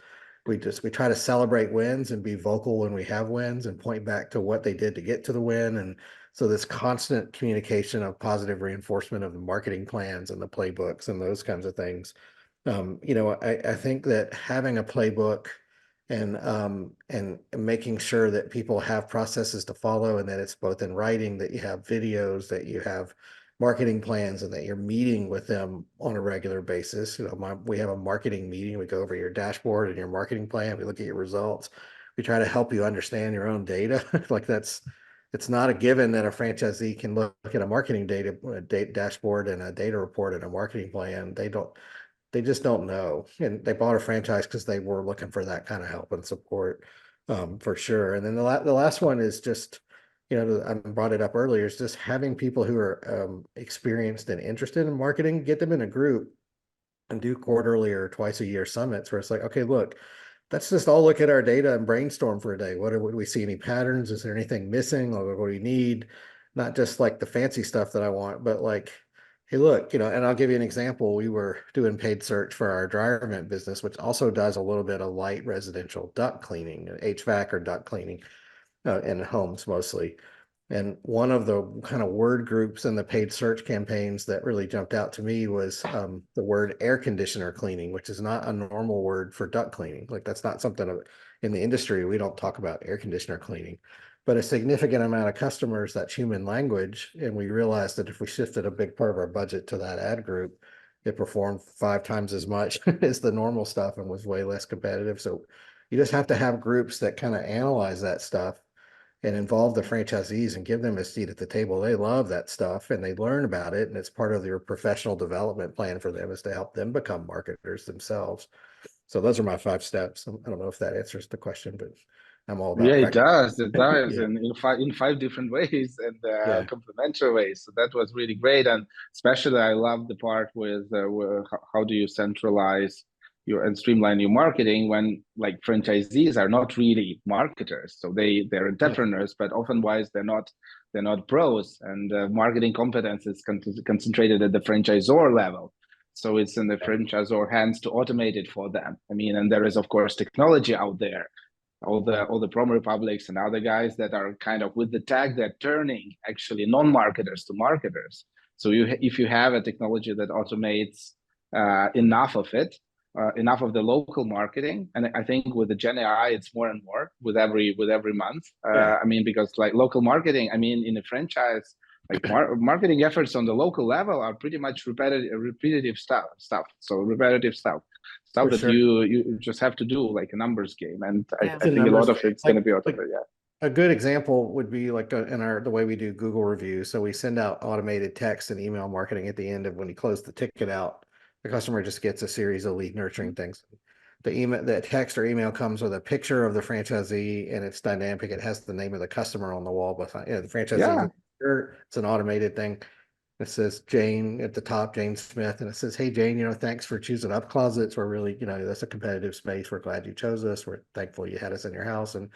We try to celebrate wins and be vocal when we have wins and point back to what they did to get to the win. And so this constant communication of positive reinforcement of the marketing plans and the playbooks and those kinds of things. I think that having a playbook and making sure that people have processes to follow, and that it's both in writing, that you have videos, that you have marketing plans, and that you're meeting with them on a regular basis. We have a marketing meeting. We go over your dashboard and your marketing plan. We look at your results. We try to help you understand your own data. It's not a given that a franchisee can look at a marketing dashboard and a data report and a marketing plan. They just don't know. And they bought a franchise because they were looking for that kind of help and support, for sure. And then the last one is just, I brought it up earlier, is just having people who are experienced and interested in marketing, get them in a group and do quarterly or twice a year summits where it's like, okay, look, let's just all look at our data and brainstorm for a day. What do we see? Any patterns? Is there anything missing? Or what do you need? Not just like the fancy stuff that I want, but like, hey, look, and I'll give you an example. We were doing paid search for our dryer vent business, which also does a little bit of light residential duct cleaning, HVAC or duct cleaning in homes mostly. And one of the kind of word groups in the paid search campaigns that really jumped out to me was the word air conditioner cleaning, which is not a normal word for duct cleaning. Like, that's not something in the industry. We don't talk about air conditioner cleaning. But a significant amount of customers, that's human language. And we realized that if we shifted a big part of our budget to that ad group, it performed 5 times as much as the normal stuff and was way less competitive. So you just have to have groups that kind of analyze that stuff and involve the franchisees and give them a seat at the table. They love that stuff and they learn about it. And it's part of their professional development plan for them, is to help them become marketers themselves. So those are my 5 steps. I don't know if that answers the question, but I'm all about it does yeah. in 5 different ways and complementary ways. So that was really great, and especially I love the part with how do you centralize and streamline your marketing when like franchisees are not really marketers. So they're entrepreneurs, but often wise they're not pros, and marketing competence is concentrated at the franchisor level. So it's in the franchisor hands to automate it for them. I mean, and there is of course technology out there, all the PromoRepublics and other guys that are kind of with the tag, they're turning actually non-marketers to marketers. So if you have a technology that automates enough of it, enough of the local marketing, and I think with the Gen AI, it's more and more with every month. I mean, because like local marketing, I mean, in a franchise, like marketing efforts on the local level are pretty much repetitive stuff. So repetitive stuff For that sure. you just have to do, like a numbers game, and Yeah. I think a lot of it's Like- going to be automated. A good example would be like the way we do Google reviews. So we send out automated text and email marketing at the end of when you close the ticket out. The customer just gets a series of lead nurturing things. The text or email comes with a picture of the franchisee, and it's dynamic. It has the name of the customer on the wall behind. The franchisee. It's an automated thing. It says Jane at the top, Jane Smith, and it says, "Hey Jane, thanks for choosing Up Closets. We're really, that's a competitive space. We're glad you chose us. We're thankful you had us in your house." And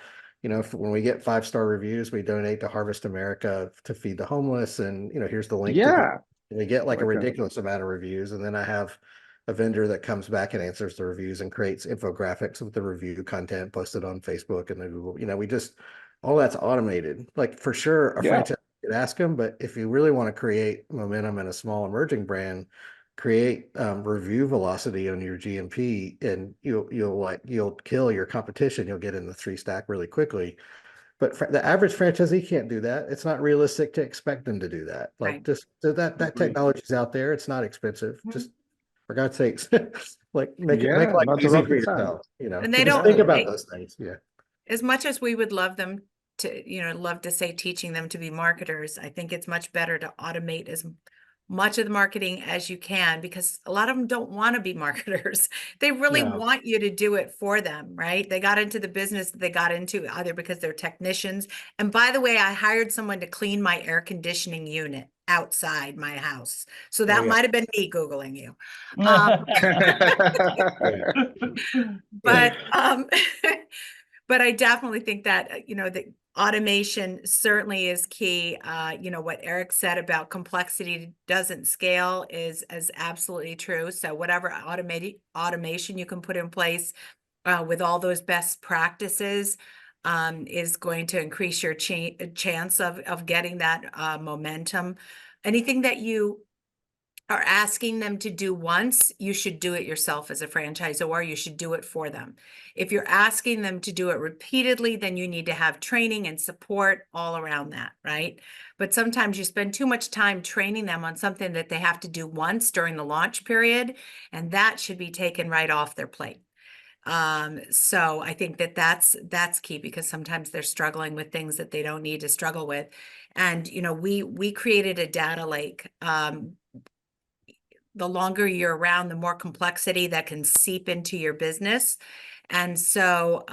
when we get 5-star reviews, we donate to Harvest America to feed the homeless. And here's the link. We get like a ridiculous amount of reviews, and then I have a vendor that comes back and answers the reviews and creates infographics with the review content posted on Facebook and the Google. We just all that's automated. Like for sure, a franchise could ask them, but if you really want to create momentum in a small emerging brand, create review velocity on your GMP, and you'll kill your competition. You'll get in the 3-stack really quickly. But the average franchisee can't do that. It's not realistic to expect them to do that. Like Right. just so that technology is out there. It's not expensive. Just for God's sakes, like make life easy for yourself. And they just don't think about those things. Yeah. As much as we would love them to, love to say teaching them to be marketers, I think it's much better to automate as much of the marketing as you can, because a lot of them don't want to be marketers. They really want you to do it for them, right? They got into the business that they got into either because they're technicians. And by the way, I hired someone to clean my air conditioning unit outside my house. So that might have been me Googling you. But I definitely think that, the automation certainly is key. What Eric said about complexity doesn't scale is absolutely true. So whatever automation you can put in place with all those best practices is going to increase your chance of getting that momentum. Anything that you are asking them to do once, you should do it yourself as a franchisor. You should do it for them. If you're asking them to do it repeatedly, then you need to have training and support all around that, right? But sometimes you spend too much time training them on something that they have to do once during the launch period, and that should be taken right off their plate. So I think that's key, because sometimes they're struggling with things that they don't need to struggle with. And, we created a data lake. The longer you're around, the more complexity that can seep into your business. And so,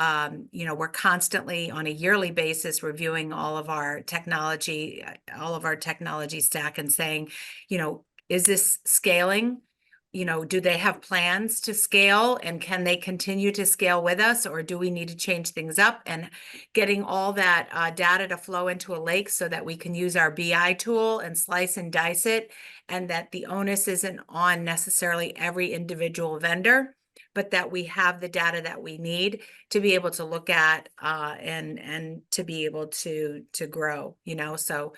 we're constantly on a yearly basis reviewing all of our technology stack and saying, is this scaling? Do they have plans to scale, and can they continue to scale with us, or do we need to change things up? And getting all that data to flow into a lake so that we can use our BI tool and slice and dice it, and that the onus isn't on necessarily every individual vendor, but that we have the data that we need to be able to look at and to be able to grow, so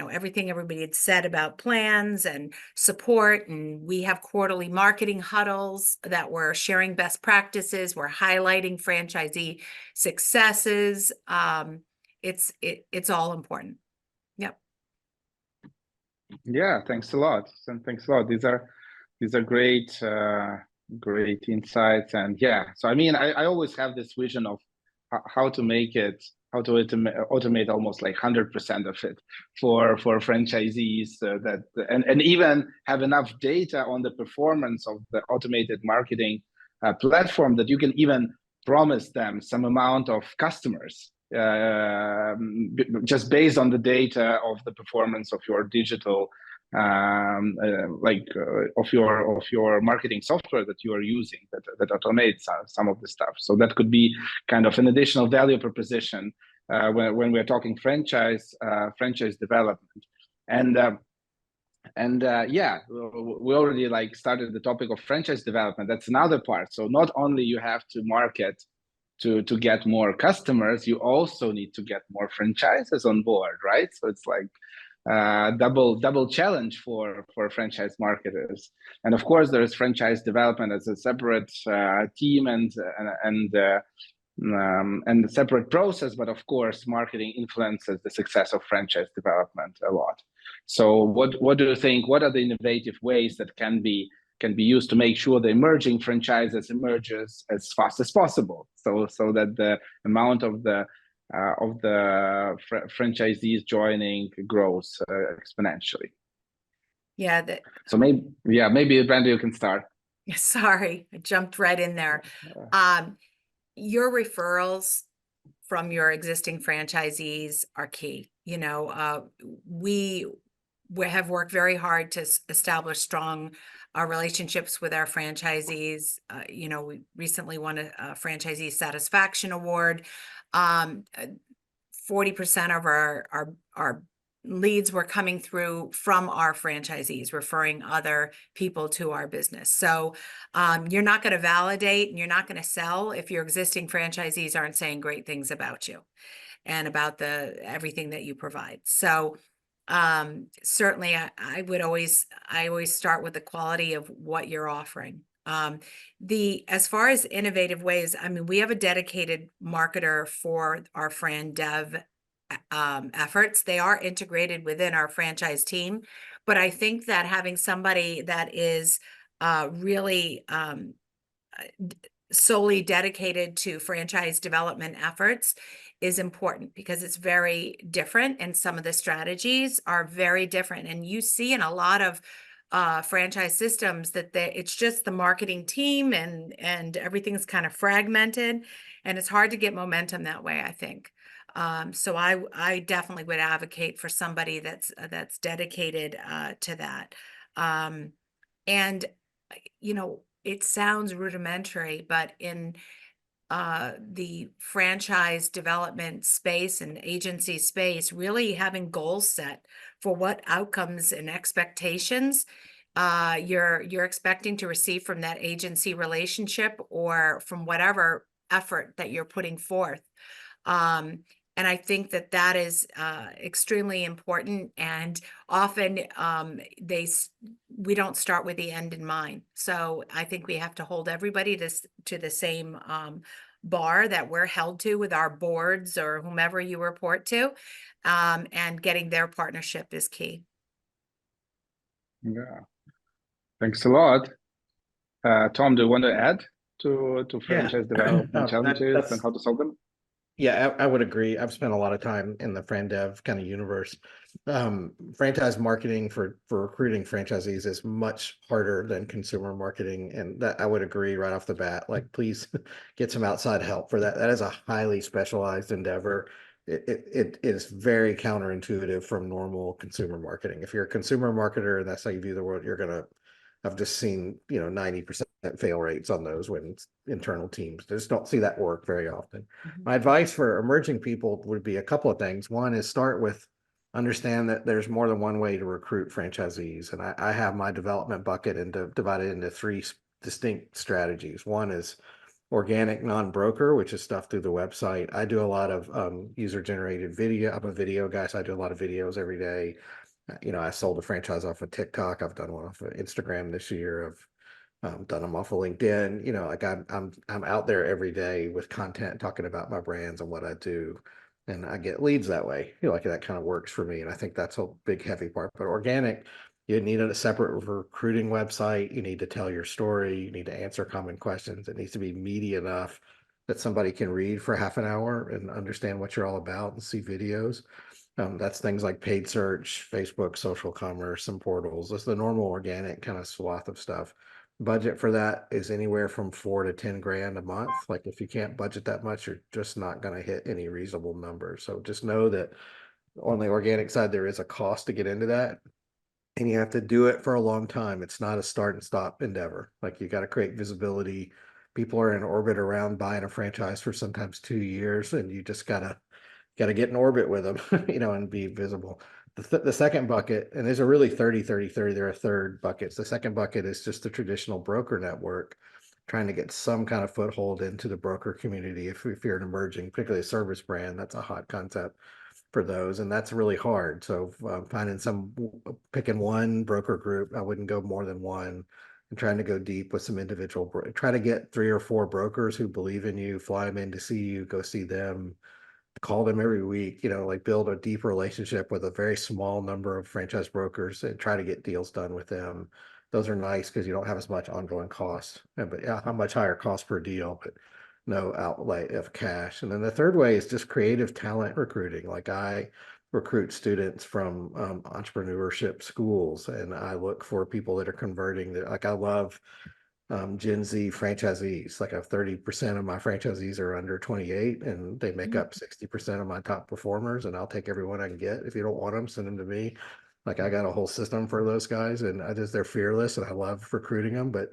everything everybody had said about plans and support, and we have quarterly marketing huddles that we're sharing best practices. We're highlighting franchisee successes. It's all important. Yep. Yeah, thanks a lot. And thanks a lot. These are great, great insights. And so I mean, I always have this vision of how to make it, how to automate almost like 100% of it for franchisees, and even have enough data on the performance of the automated marketing platform that you can even promise them some amount of customers just based on the data of the performance of your digital of your marketing software that you are using that automates some of the stuff. So that could be kind of an additional value proposition when we're talking franchise development. And yeah, we already like started the topic of franchise development. That's another part. So not only you have to market to get more customers, you also need to get more franchises on board, right? So it's like double challenge for franchise marketers. And of course, there is franchise development as a separate team and a separate process. But of course, marketing influences the success of franchise development a lot. So what do you think? What are the innovative ways that can be used to make sure the emerging franchises emerges as fast as possible, so that the amount of the franchisees joining grows exponentially? Yeah. So maybe Brenda, you can start. Sorry, I jumped right in there. Your referrals from your existing franchisees are key. You know, we have worked very hard to establish strong relationships with our franchisees. You know, we recently won a franchisee satisfaction award. 40% of our leads were coming through from our franchisees, referring other people to our business. So you're not going to validate and you're not going to sell if your existing franchisees aren't saying great things about you and about everything that you provide. So certainly I always start with the quality of what you're offering. As far as innovative ways, I mean, we have a dedicated marketer for our Fran Dev efforts. They are integrated within our franchise team, but I think that having somebody that is really solely dedicated to franchise development efforts is important, because it's very different and some of the strategies are very different. And you see in a lot of franchise systems that it's just the marketing team and everything's kind of fragmented, and it's hard to get momentum that way, I think. So I definitely would advocate for somebody that's dedicated to that. And you know, it sounds rudimentary, but in the franchise development space and agency space, really having goals set for what outcomes and expectations you're expecting to receive from that agency relationship or from whatever effort that you're putting forth. And I think that is extremely important. And often we don't start with the end in mind. So I think we have to hold everybody to the same bar that we're held to with our boards or whomever you report to. And getting their partnership is key. Yeah, thanks a lot. Tom, do you want to add to franchise development challenges and how to solve them? Yeah, I would agree. I've spent a lot of time in the FranDev kind of universe. Franchise marketing for recruiting franchisees is much harder than consumer marketing, and that I would agree right off the bat. Like, please get some outside help for that. That is a highly specialized endeavor. It is very counterintuitive from normal consumer marketing. If you're a consumer marketer and that's how you view the world, I've just seen 90% fail rates on those when internal teams just don't see that work very often. Mm-hmm. My advice for emerging people would be a couple of things. One is understand that there's more than one way to recruit franchisees. And I have my development bucket divided into 3 distinct strategies. One is organic non-broker, which is stuff through the website. I do a lot of user-generated video. I'm a video guy, so I do a lot of videos every day. I sold a franchise off of TikTok. I've done one off of Instagram this year. I've done them off of LinkedIn. Like I'm out there every day with content talking about my brands and what I do, and I get leads that way. Like that kind of works for me, and I think that's a big heavy part. But organic, you need a separate recruiting website. You need to tell your story. You need to answer common questions. It needs to be meaty enough that somebody can read for half an hour and understand what you're all about and see videos. That's things like paid search, Facebook, social commerce, some portals. That's the normal organic kind of swath of stuff. Budget for that is anywhere from $4 to $10 grand a month. Like if you can't budget that much, you're just not going to hit any reasonable number. So just know that on the organic side, there is a cost to get into that. and you have to do it for a long time. It's not a start and stop endeavor. Like you got to create visibility. People are in orbit around buying a franchise for sometimes 2 years, and you just gotta get in orbit with them, and be visible. The second bucket, and there's a really 30, 30, 30, there are third buckets. The second bucket is just the traditional broker network, trying to get some kind of foothold into the broker community. If you're an emerging, particularly a service brand, that's a hot concept for those, and that's really hard. So picking one broker group, I wouldn't go more than one, and trying to go deep with some individual, try to get 3 or 4 brokers who believe in you, fly them in to see you, go see them, call them every week, like build a deep relationship with a very small number of franchise brokers and try to get deals done with them. Those are nice because you don't have as much ongoing costs, but yeah, how much higher cost per deal, but no outlay of cash. And then the third way is just creative talent recruiting. Like I recruit students from entrepreneurship schools, and I look for people that are converting. That, like I love Gen Z franchisees. Like 30% of my franchisees are under 28, and they make up 60% of my top performers, and I'll take everyone I can get. If you don't want them, send them to me. Like I got a whole system for those guys, and they're fearless, and I love recruiting them. But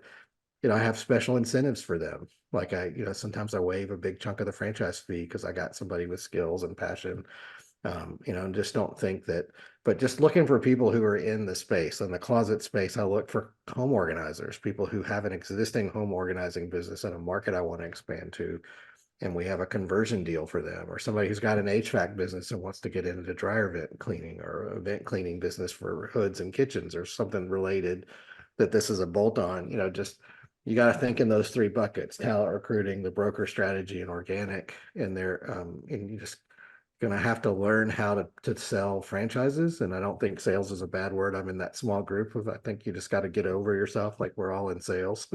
I have special incentives for them. Like sometimes I waive a big chunk of the franchise fee because I got somebody with skills and passion. And just don't think that, but just looking for people who are in the space. In the closet space, I look for home organizers, people who have an existing home organizing business in a market I want to expand to, and we have a conversion deal for them, or somebody who's got an HVAC business and wants to get into dryer vent cleaning, or event cleaning business for hoods and kitchens, or something related that this is a bolt on. Just you got to think in those 3 buckets: talent recruiting, the broker strategy, and organic. And you just going to have to learn how to sell franchises. And I don't think sales is a bad word. I'm in that small group of, I think you just got to get over yourself. Like we're all in sales.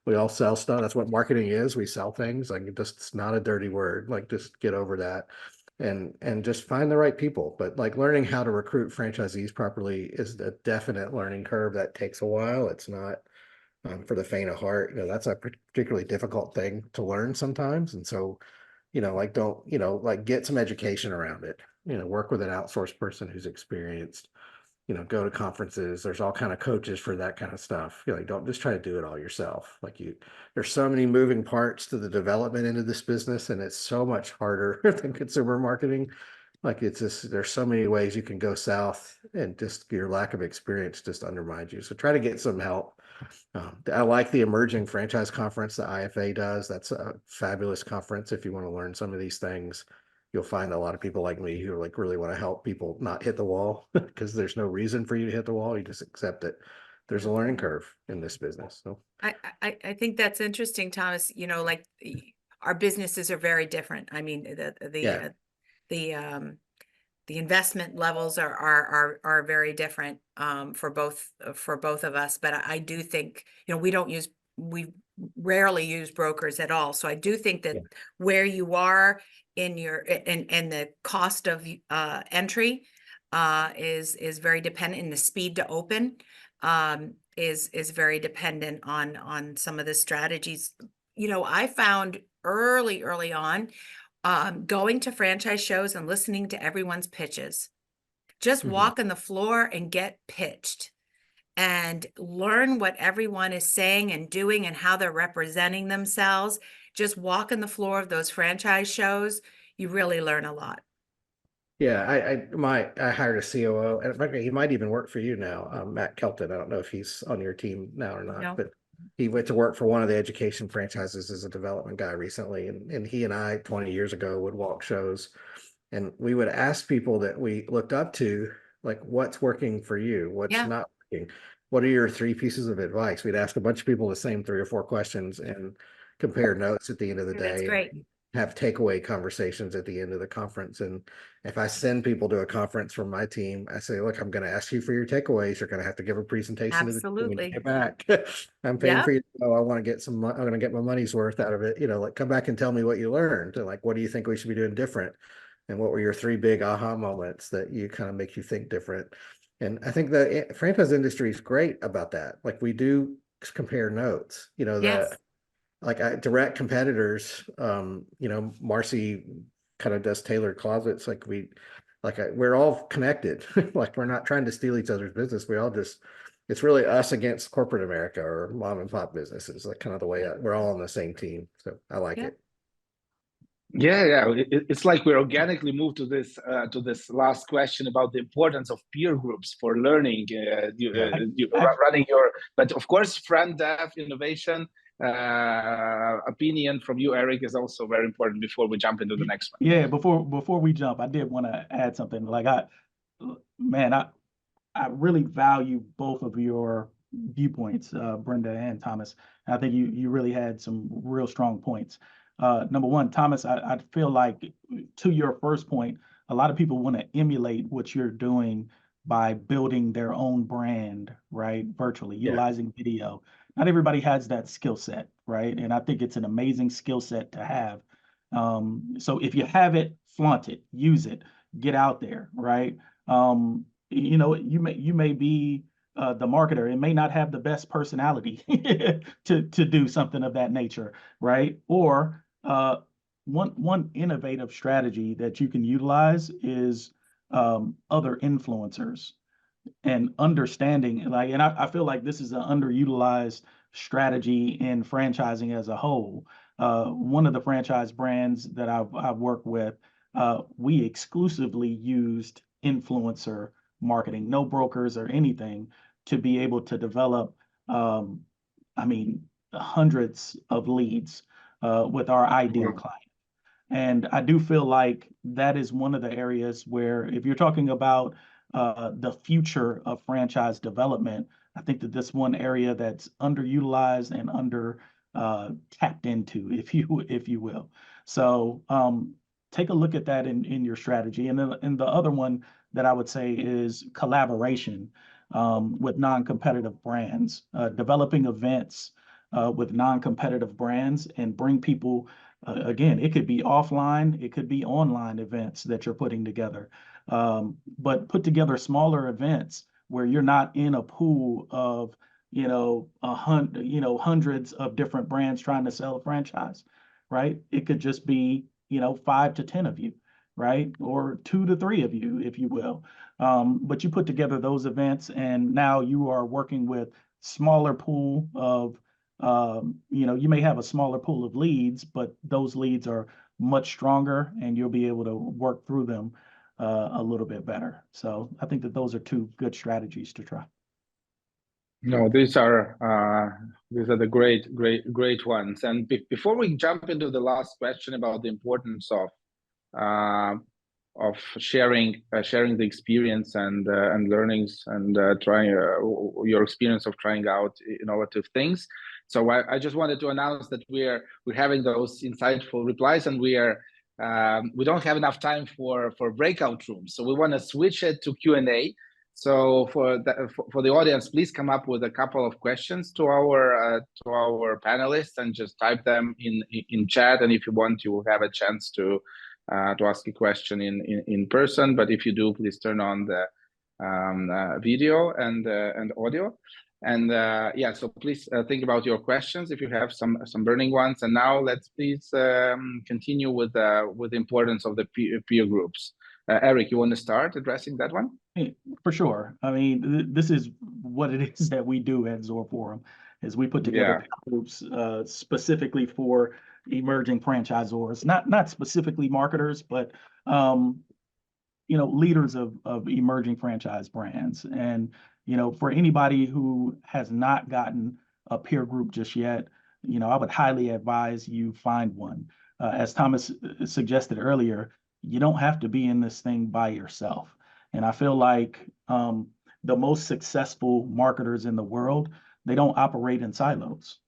We all sell stuff. That's what marketing is. We sell things. Like it's not a dirty word. Like just get over that and just find the right people. But like learning how to recruit franchisees properly is a definite learning curve that takes a while. It's not for the faint of heart. That's a particularly difficult thing to learn sometimes. And so don't, get some education around it, work with an outsourced person who's experienced, go to conferences. There's all kind of coaches for that kind of stuff. Don't just try to do it all yourself. There's so many moving parts to the development into this business, and it's so much harder than consumer marketing. There's so many ways you can go south, and just your lack of experience just undermines you. So try to get some help. I like the Emerging Franchise Conference that IFA does. That's a fabulous conference. If you want to learn some of these things, you'll find a lot of people like me who really want to help people not hit the wall, because there's no reason for you to hit the wall. You just accept that there's a learning curve in this business. So I think that's interesting, Thomas. Our businesses are very different. I mean, the investment levels are very different for both of us. But I do think, we rarely use brokers at all. So I do think that where you are in and the cost of entry is very dependent, and the speed to open is very dependent on some of the strategies. I found early on, going to franchise shows and listening to everyone's pitches, just walk on the floor and get pitched and learn what everyone is saying and doing and how they're representing themselves. Just walk on the floor of those franchise shows. You really learn a lot. Yeah, I hired a COO, and he might even work for you now, Matt Kelton. I don't know if he's on your team now or not, No. but he went to work for one of the education franchises as a development guy recently. And he and I 20 years ago would walk shows, and we would ask people that we looked up to, like, what's working for you? What's not working? What are your 3 pieces of advice? We'd ask a bunch of people the same 3 or 4 questions and compare notes at the end of the day. That's great. Have takeaway conversations at the end of the conference. And if I send people to a conference from my team, I say, look, I'm going to ask you for your takeaways. You're going to have to give a presentation to the team when you get back. I'm paying for you. I want to get I'm going to get my money's worth out of it. Come back and tell me what you learned. And what do you think we should be doing different? And what were your 3 big aha moments that you kind of make you think different? And I think the franchise industry is great about that. We do compare notes, direct competitors, Marcy kind of does tailored closets. like we're all connected. Like we're not trying to steal each other's business. We all just, it's really us against corporate America or mom and pop businesses, like kind of the way we're all on the same team. So I like it. Yeah. It's like we organically moved to this last question about the importance of peer groups for learning, running your. But of course, friend dev innovation opinion from you, Eric, is also very important before we jump into the next one. Yeah, before we jump, I did want to add something. Like I really value both of your viewpoints, Brenda and Thomas. I think you really had some real strong points. Number one, Thomas, I feel like, to your first point, a lot of people want to emulate what you're doing by building their own brand, right? Virtually, utilizing video. Not everybody has that skill set, right? And I think it's an amazing skill set to have. So if you have it, flaunt it, use it, get out there, right? You may be the marketer and may not have the best personality to do something of that nature, right? Or one innovative strategy that you can utilize is other influencers and understanding. And I feel like this is an underutilized strategy in franchising as a whole. One of the franchise brands that I've worked with, we exclusively used influencer marketing, no brokers or anything, to be able to develop, hundreds of leads with our ideal client. And I do feel like that is one of the areas where, if you're talking about the future of franchise development, I think that this one area that's underutilized and under tapped into, if you will. So take a look at that in your strategy. And then the other one that I would say is collaboration with non-competitive brands, developing events with non-competitive brands, and bring people. Again, it could be offline, it could be online events that you're putting together, but put together smaller events where you're not in a pool of, hundreds of different brands trying to sell a franchise, right? It could just be, 5 to 10 of you, right? Or 2 to 3 of you, if you will. But you put together those events, and now you are working with smaller pool of, you may have a smaller pool of leads, but those leads are much stronger, and you'll be able to work through them a little bit better. So I think that those are 2 good strategies to try. No, these are the great ones. And before we jump into the last question about the importance of sharing the experience and learnings and trying your experience of trying out innovative things. So I just wanted to announce that we're having those insightful replies, and we don't have enough time for breakout rooms. So we want to switch it to Q&A. So for the audience, please come up with a couple of questions to our panelists and just type them in chat. And if you want, you will have a chance to ask a question in person. But if you do, please turn on the video and audio. And so please think about your questions if you have some burning ones. And now let's please continue with the importance of the peer groups. Eric, you want to start addressing that one? Hey, for sure. I mean, this is what it is that we do at ZorForum, is we put together groups specifically for emerging franchisors, not specifically marketers, but leaders of emerging franchise brands. And for anybody who has not gotten a peer group just yet, I would highly advise you find one. As Thomas suggested earlier, you don't have to be in this thing by yourself. And I feel like the most successful marketers in the world, they don't operate in silos.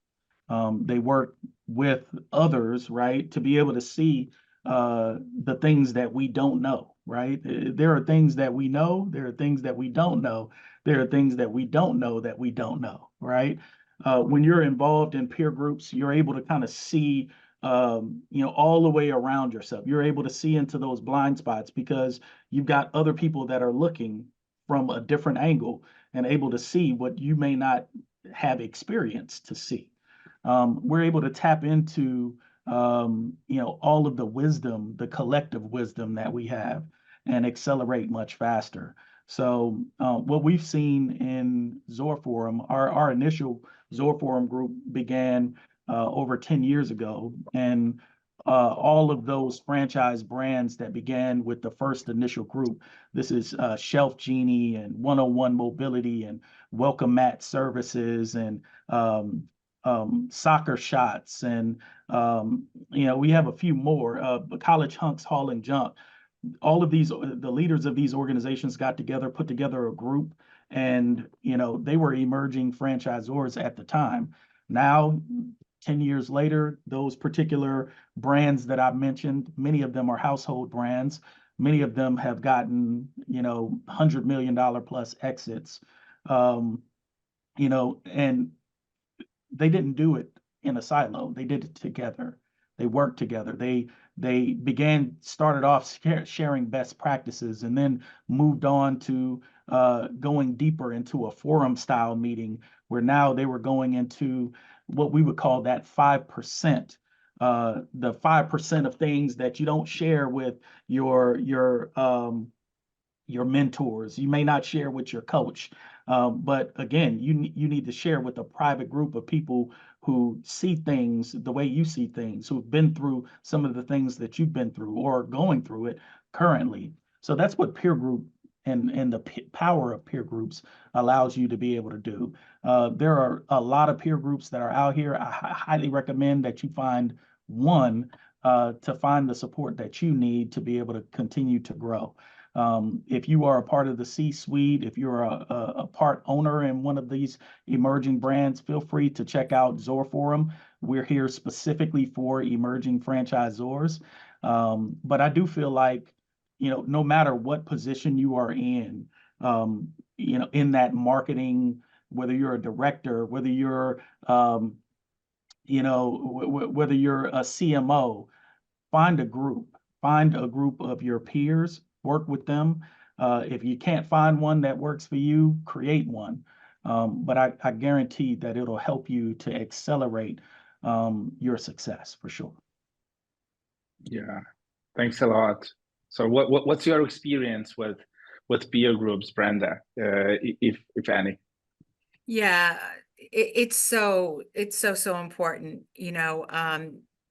They work with others, right, to be able to see the things that we don't know, right? There are things that we know, there are things that we don't know, there are things that we don't know that we don't know, right? When you're involved in peer groups, you're able to kind of see all the way around yourself. You're able to see into those blind spots because you've got other people that are looking from a different angle and able to see what you may not have experience to see. We're able to tap into all of the wisdom, the collective wisdom that we have. and accelerate much faster. So what we've seen in ZorForum, our initial ZorForum group began over 10 years ago, and all of those franchise brands that began with the first initial group. This is Shelf Genie and 101 Mobility and Welcome Mat Services and Soccer Shots. And, we have a few more, College Hunks Haul and Junk. All of these, the leaders of these organizations got together, put together a group, and, they were emerging franchisors at the time. Now, 10 years later, those particular brands that I mentioned, many of them are household brands. Many of them have gotten, $100 million plus exits, and they didn't do it in a silo. They did it together. They worked together. They started off sharing best practices, and then moved on to going deeper into a forum style meeting, where now they were going into what we would call that 5%, the 5% of things that you don't share with your mentors. You may not share with your coach, but again, you need to share with a private group of people who see things the way you see things, who've been through some of the things that you've been through or going through it currently. So that's what peer group and the power of peer groups allows you to be able to do. There are a lot of peer groups that are out here. I highly recommend that you find one to find the support that you need to be able to continue to grow. If you are a part of the C-suite, if you're a part owner in one of these emerging brands, feel free to check out ZorForum. We're here specifically for emerging franchisors. But I do feel like, no matter what position you are in that marketing, whether you're a director, whether you're, whether you're a CMO, find a group of your peers, work with them. If you can't find one that works for you, create one. But I guarantee that it'll help you to accelerate your success for sure. Yeah, thanks a lot. So what's your experience with peer groups, Brenda, if any? Yeah, it's so important,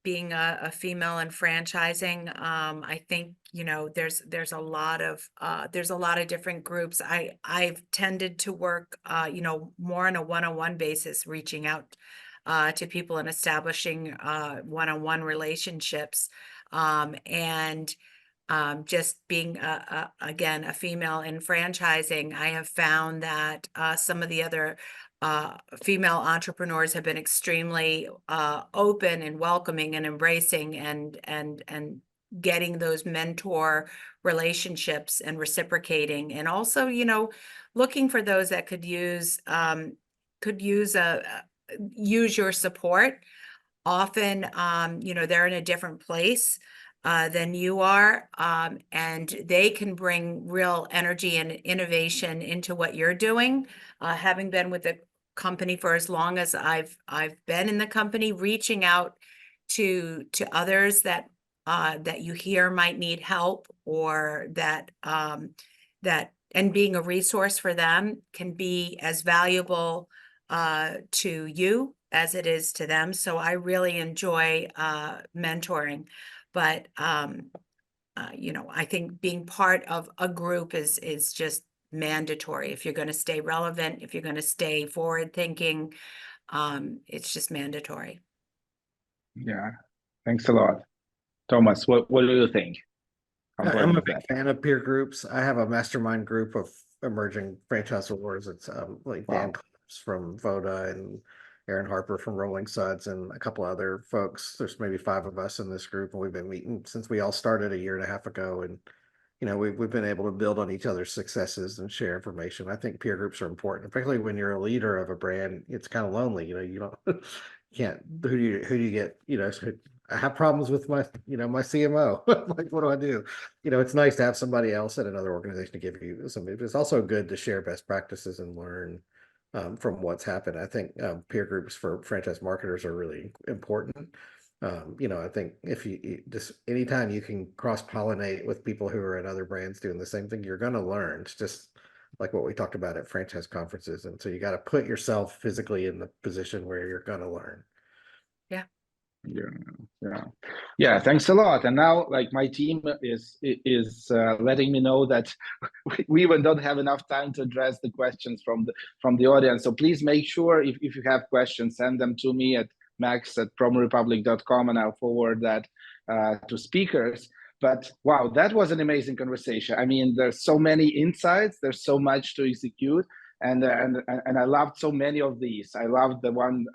being a female in franchising. I think, there's a lot of different groups. I've tended to work, more on a one-on-one basis, reaching out to people and establishing one-on-one relationships, and just being again a female in franchising, I have found that some of the other female entrepreneurs have been extremely open and welcoming and embracing and getting those mentor relationships and reciprocating, and also looking for those that could use your support. Often they're in a different place than you are, and they can bring real energy and innovation into what you're doing. Having been with the company for as long as I've been in the company, reaching out to others that you hear might need help, or that and being a resource for them can be as valuable to you as it is to them. So I really enjoy mentoring. But I think being part of a group is just mandatory if you're going to stay relevant, if you're going to stay forward thinking. It's just mandatory. Yeah, thanks a lot, Thomas. What do you think? I'm a big fan of peer groups. I have a mastermind group of emerging franchisors. It's like Dan Clemps from Voda and Aaron Harper from Rolling Suds and a couple other folks. There's maybe 5 of us in this group, and we've been meeting since we all started a year and a half ago. And we've been able to build on each other's successes and share information. I think peer groups are important, particularly when you're a leader of a brand. It's kind of lonely, you don't can't who do you get? I have problems with my my CMO. Like, what do I do? It's nice to have somebody else at another organization to give you some. It's also good to share best practices and learn from what's happened. I think peer groups for franchise marketers are really important. I think if you just anytime you can cross-pollinate with people who are at other brands doing the same thing, you're going to learn. It's just like what we talked about at franchise conferences. And so you got to put yourself physically in the position where you're going to learn. Yeah. Thanks a lot. And now, like, my team is letting me know that we even don't have enough time to address the questions from the audience. So please make sure if you have questions, send them to me at max@promorepublic.com, and I'll forward that to speakers. But wow, that was an amazing conversation. I mean, there's so many insights. There's so much to execute. And I loved so many of these. I loved the one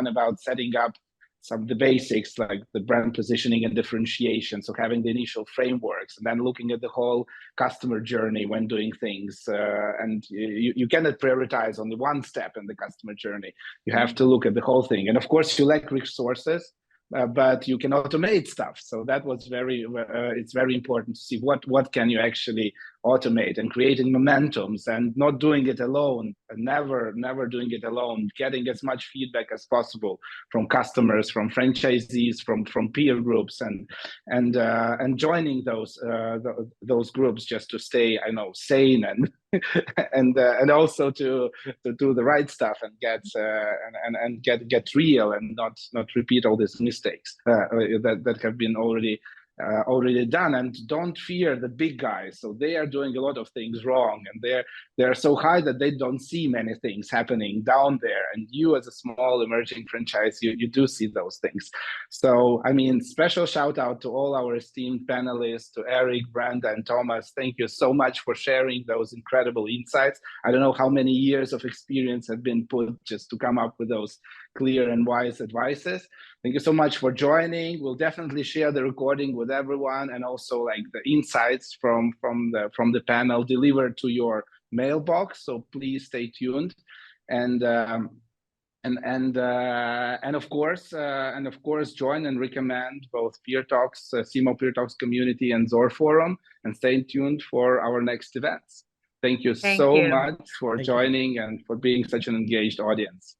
about setting up some of the basics, like the brand positioning and differentiation. So having the initial frameworks and then looking at the whole customer journey when doing things. And you cannot prioritize only one step in the customer journey. You have to look at the whole thing. And of course, you lack resources, but you can automate stuff. So that was it's very important to see what can you actually automate, and creating momentums and not doing it alone, and never doing it alone, getting as much feedback as possible from customers, from franchisees, from peer groups, and joining those groups just to stay, sane and and also to do the right stuff and get real and not repeat all these mistakes that have been already done. And don't fear the big guys. So they are doing a lot of things wrong, and they're so high that they don't see many things happening down there. And you, as a small emerging franchise, you do see those things. So I mean, special shout out to all our esteemed panelists, to Eric, Brenda, and Thomas. Thank you so much for sharing those incredible insights. I don't know how many years of experience have been put just to come up with those clear and wise advices. Thank you so much for joining. We'll definitely share the recording with everyone, and also like the insights from the panel delivered to your mailbox. So please stay tuned, and of course join and recommend both Peer Talks, CMO Peer Talks community, and ZorForum, and stay tuned for our next events. Thank you so much for joining and for being such an engaged audience.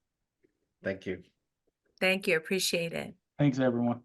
Thank you. Thank you. Appreciate it. Thanks, everyone.